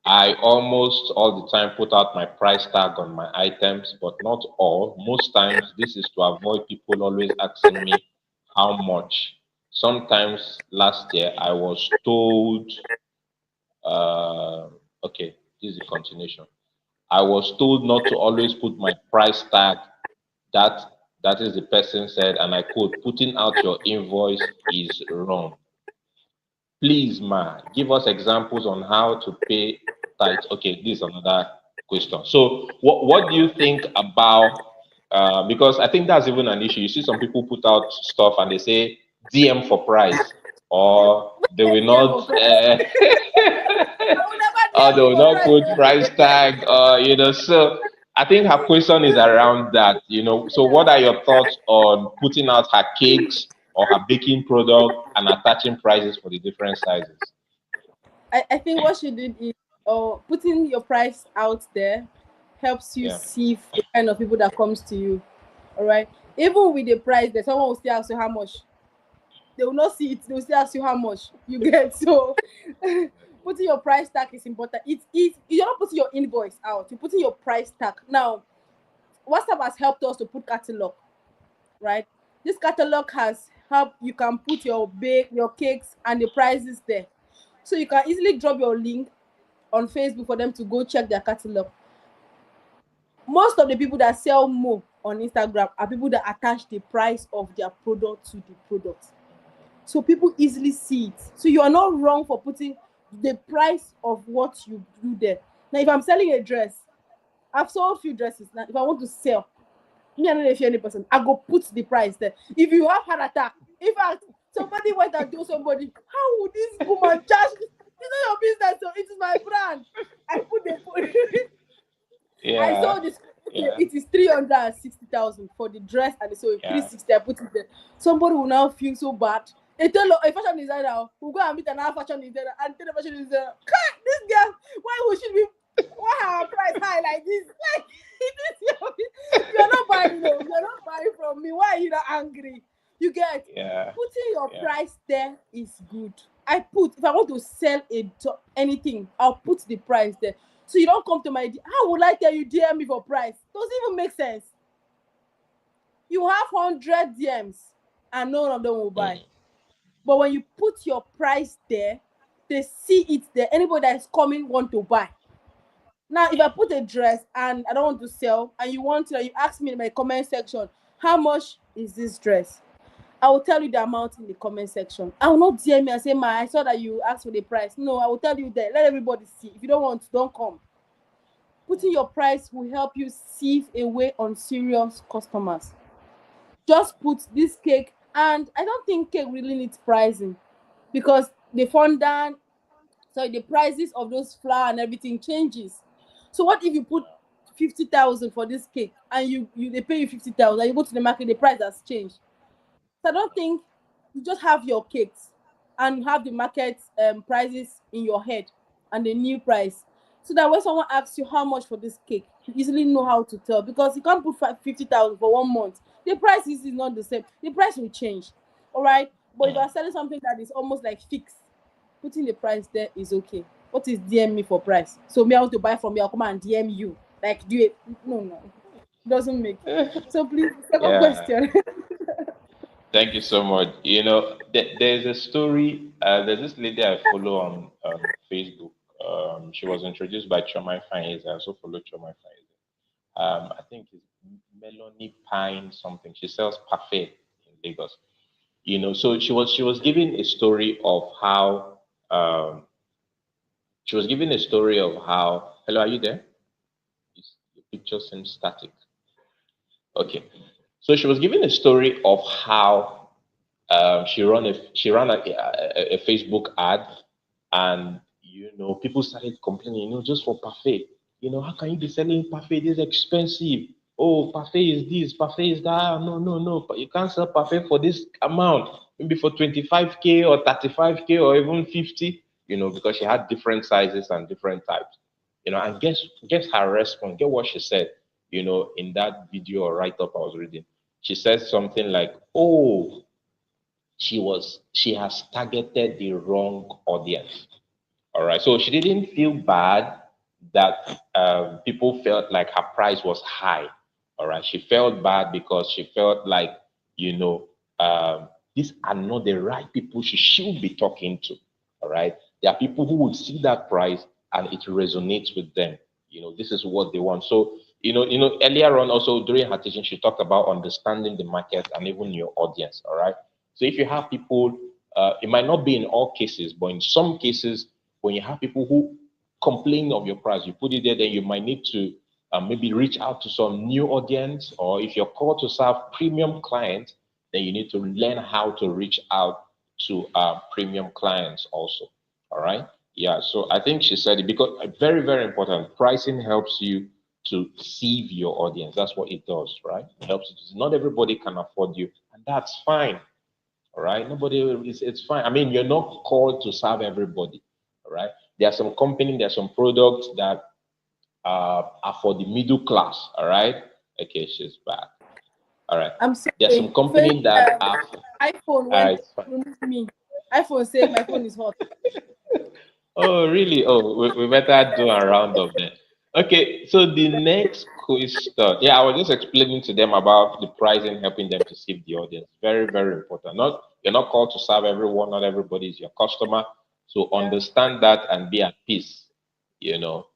I almost all the time put out my price tag on my items, but not all. Most times, this is to avoid people always asking me how much. Sometimes last year, I was told, uh, okay, this is the continuation. I was told not to always put my price tag. That that is the person said, and I quote, putting out your invoice is wrong. Please, ma, give us examples on how to pay tithe. Okay, this is another question. So, what do you think about? Because I think that's even an issue. You see, some people put out stuff and they say DM for price, or they will Yeah, not, for price. I will never or they DM you will for not price. put price tag, So, I think her question is around that. So, what are your thoughts on putting out her cakes or her baking product and attaching prices for the different sizes? I think what she did is, putting your price out there helps you Yeah. see the kind of people that comes to you. All right. Even with the price, that someone will still ask you how much. They will not see it. They will still ask you how much you get. So putting your price tag is important. You're not putting your invoice out. You're putting your price tag. Now, WhatsApp has helped us to put catalog, right? This catalog has helped you can put your cakes and the prices there. So you can easily drop your link on Facebook for them to go check their catalog. Most of the people that sell more on Instagram are people that attach the price of their product to the product. So people easily see it. So you are not wrong for putting the price of what you do there. Now, if I'm selling a dress, I've sold a few dresses. Now, if I want to sell, me, I don't know if you're any person, I go put the price there. If you have heart attack, in fact, somebody went and told somebody, how would this woman charge? It's not your business, so it is my brand. I put the I Yeah. saw this. Okay, Yeah. it is 360,000 for the dress, and so Yeah. 360. I put it there. Somebody will now feel so bad. A fashion designer will go and meet another fashion designer and tell the fashion designer, "Kai, this girl, why would she be? Why her price high like this? Like it is you're not buying, no, you're not buying from me. Why are you not angry? You get Yeah. putting your Yeah. price there is good. I put if I want to sell anything, I'll put the price there. So you don't come to my how would I tell you DM me for price? Doesn't even make sense. You have 100 DMs and none of them will buy. Mm. But when you put your price there, they see it there. Anybody that is coming want to buy. Now, if I put a dress and I don't want to sell, and you want to, you ask me in my comment section, how much is this dress? I will tell you the amount in the comment section. I will not DM me and say, "Ma, I saw that you asked for the price." No, I will tell you there. Let everybody see. If you don't want, don't come. Putting your price will help you sieve away unserious customers. Just put this cake, and I don't think cake really needs pricing because the fondant, sorry, the prices of those flour and everything changes. So what if you put 50,000 for this cake and you they pay you 50,000 and you go to the market, the price has changed. So I don't think you just have your cakes and have the market prices in your head and the new price. So that when someone asks you how much for this cake, you easily know how to tell because you can't put 50,000 for 1 month. The price is not the same. The price will change. All right. But if Mm. you're selling something that is almost like fixed, putting the price there is okay. What is DM me for price? So me I want to buy from you, I'll come and DM you. Like do it. No, no. It doesn't make. So please, second Yeah. question. Thank you so much. There's a story. There's this lady I follow on Facebook. She was introduced by Chomai Fines. I also follow Chomai Fines. I think it's Melanie Pine something. She sells parfait in Lagos. So she was giving a story of how she was giving a story of how. Hello, are you there? Your picture seems static. Okay. So she was giving a story of how she ran a Facebook ad, and people started complaining. Just for parfait. How can you be selling parfait? This is expensive. Oh, parfait is this, parfait is that. No, no, no. But you can't sell parfait for this amount. Maybe for 25K or 35K or even 50. Because she had different sizes and different types. And guess her response. Get what she said. In that video or write up I was reading. She said something like, "Oh, she has targeted the wrong audience." All right. So she didn't feel bad that people felt like her price was high. All right. She felt bad because she felt like, you know, these are not the right people she should be talking to. All right. There are people who would see that price and it resonates with them. This is what they want. So, earlier on also during her teaching, she talked about understanding the market and even your audience. All right. So if you have people, it might not be in all cases, but in some cases, when you have people who complain of your price, you put it there, then you might need to maybe reach out to some new audience, or if you're called to serve premium clients, then you need to learn how to reach out to premium clients also. All right. Yeah. So I think she said it because very, very important. Pricing helps you to sieve your audience. That's what it does, right? It helps you to, not everybody can afford you, and that's fine. All right. Nobody it's fine. I mean, you're not called to serve everybody. All right. There are some companies, there are some products that are for the middle class. All right. Okay, she's back. All right. I'm There are sorry. some companies that are iPhone went it's fine. removed me. iPhone said my phone is hot. Oh, really? Oh, we better do a round of them. Okay, so the next question. Yeah, I was just explaining to them about the pricing, helping them to save the audience. Very, very important. Not you're not called to serve everyone. Not everybody is your customer. So Yeah. understand that and be at peace, you know.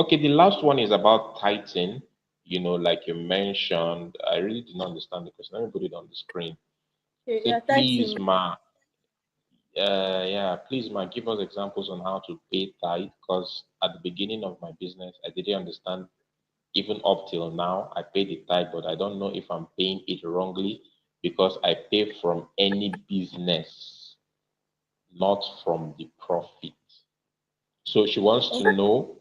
Okay, the last one is about tithing, like you mentioned. I really did not understand the question. Let me put it on the screen. Okay, Say, yeah, please, tithing. ma, yeah, please, ma, give us examples on how to pay tithe. Because at the beginning of my business, I didn't understand. Even up till now, I pay the tithe, but I don't know if I'm paying it wrongly because I pay from any business, not from the profit. So she wants to know,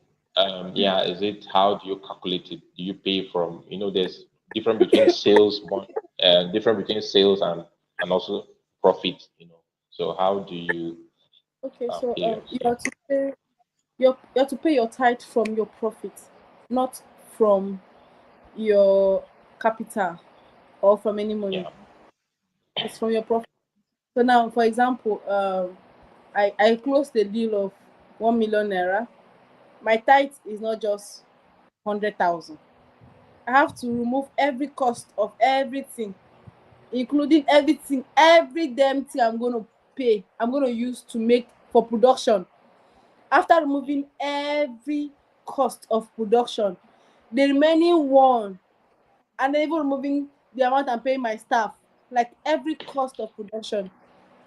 yeah, is it how do you calculate it? Do you pay from, there's different between sales, different between sales and also profit, So how do you Okay, so pay you yours? Yeah, have to pay you have to pay your tithe from your profit, not from your capital or from any money. yeah, It's from your profit. So now, for example, I closed the deal of 1 million naira. My tithe is not just 100,000. I have to remove every cost of everything, including everything, every damn thing I'm going to pay, I'm going to use to make for production. After removing every cost of production, the remaining one, and then even removing the amount I'm paying my staff, like every cost of production,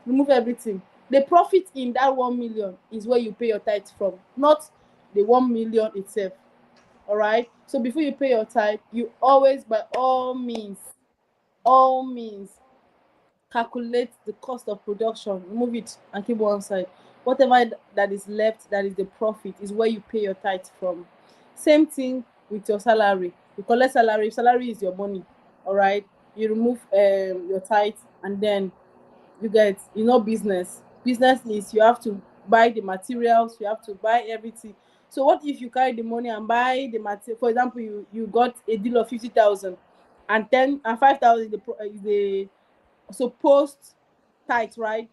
remove everything. The profit in that 1 million is where you pay your tithe from, not the 1 million itself. All right. So before you pay your tithe, you always, by all means, calculate the cost of production, remove it, and keep one side. Whatever that is left, that is the profit, is where you pay your tithe from. Same thing with your salary. You collect salary. Salary is your money. All right. You remove your tithe, and then you get, business. Business is, you have to buy the materials, you have to buy everything. So what if you carry the money and buy the material? For example, you got a deal of 50,000, and 5,000 is the supposed tithe, right?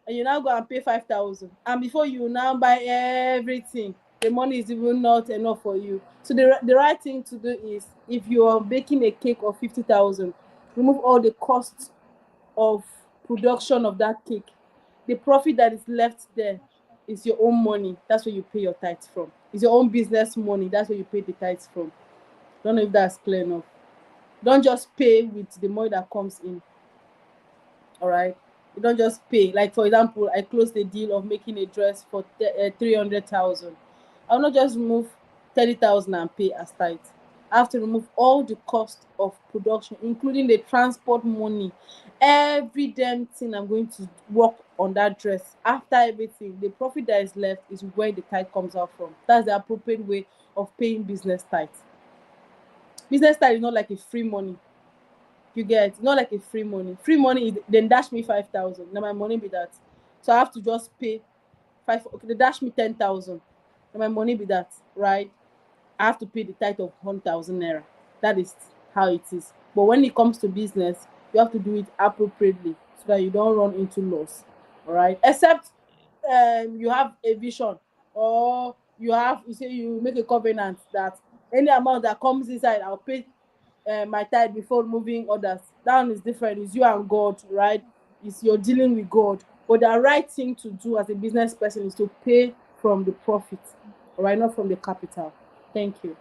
And you now go and pay 5,000, and before you now buy everything, the money is even not enough for you. So the right thing to do is, if you are baking a cake of 50,000, remove all the costs of production of that cake. The profit that is left there is your own money. That's where you pay your tithes from. It's your own business money. That's where you pay the tithes from. Don't know if that's clear enough. Don't just pay with the money that comes in. All right. You don't just pay. Like, for example, I closed the deal of making a dress for 300,000. I'll not just remove 30,000 and pay as tithe. I have to remove all the cost of production, including the transport money, every damn thing I'm going to work on that dress. After everything, the profit that is left is where the tithe comes out from. That's the appropriate way of paying business tithe. Business tithe is not like a free money. You get, not like a free money. Free money is, then dash me 5,000. Now my money be that. So I have to just pay five. Okay, they dash me 10,000. Now my money be that, right? I have to pay the tithe of 1,000 naira. That is how it is. But when it comes to business, you have to do it appropriately so that you don't run into loss. All right. Except you have a vision, or you say you make a covenant that any amount that comes inside, I'll pay my tithe before moving others. That one is different. It's you and God, right? It's you're dealing with God. But the right thing to do as a business person is to pay from the profit, all right, not from the capital. Thank you.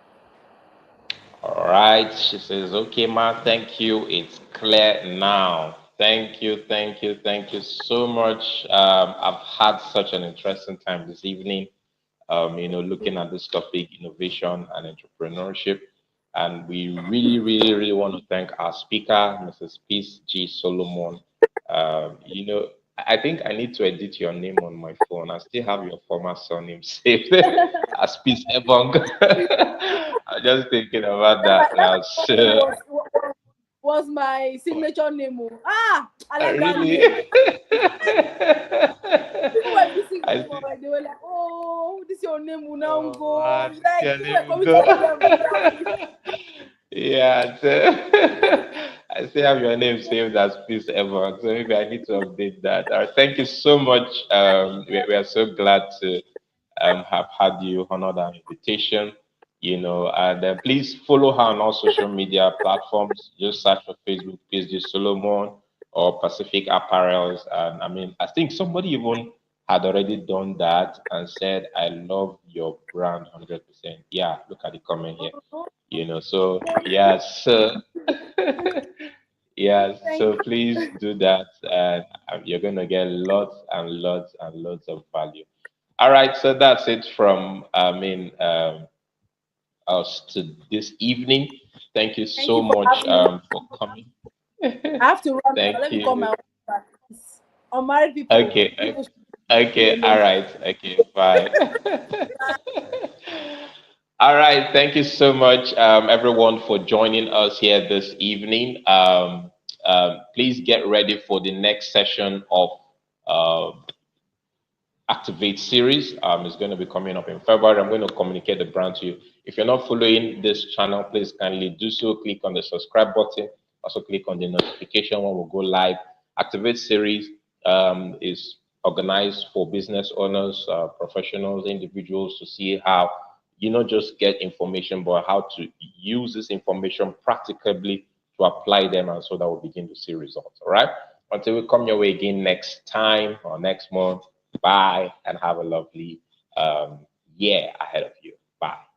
All right. She says, okay, ma, thank you. It's clear now. Thank you, thank you, thank you so much. I've had such an interesting time this evening, looking at this topic, innovation and entrepreneurship. And we really, really, really want to thank our speaker, Mrs. Peace G. Solomon. I think I need to edit your name on my phone. I still have your former surname saved as Peace Ebong. I'm just thinking about that now. It So, was my signature name. Oh. I like that really? name. People were visiting me I for see. it. They were like, "Oh, this your name will now Oh, go." man, It's this like your people were name coming to go. see them without me. Yeah, so I still have your name saved as Peace Ever, so maybe I need to update that. Thank you so much. We are so glad to have had you honor our invitation. And please follow her on all social media platforms. Just search for Facebook, PSG Solomon or Pacific Apparels. And I mean, I think somebody even had already done that and said, I love your brand 100%. Yeah, look at the comment here. So yes, yes, Thank so please do that, and you're going to get lots and lots and lots of value. All right, so that's it from, us to this evening. Thank you thank so you for much having me. for coming. I have to run now. Thank Let me call my you. own practice. Unmarried people, Okay, people should be okay, all alone. right, okay, bye. All right, thank you so much, everyone, for joining us here this evening. Please get ready for the next session of uh, Activate series. It's going to be coming up in February. I'm going to communicate the brand to you. If you're not following this channel, please kindly do so. Click on the subscribe button. Also click on the notification when we go live. Activate series is organized for business owners, professionals, individuals to see how you not just get information, but how to use this information practically to apply them, and so that we'll begin to see results. All right. Until we come your way again next time or next month. Bye and have a lovely year ahead of you. Bye.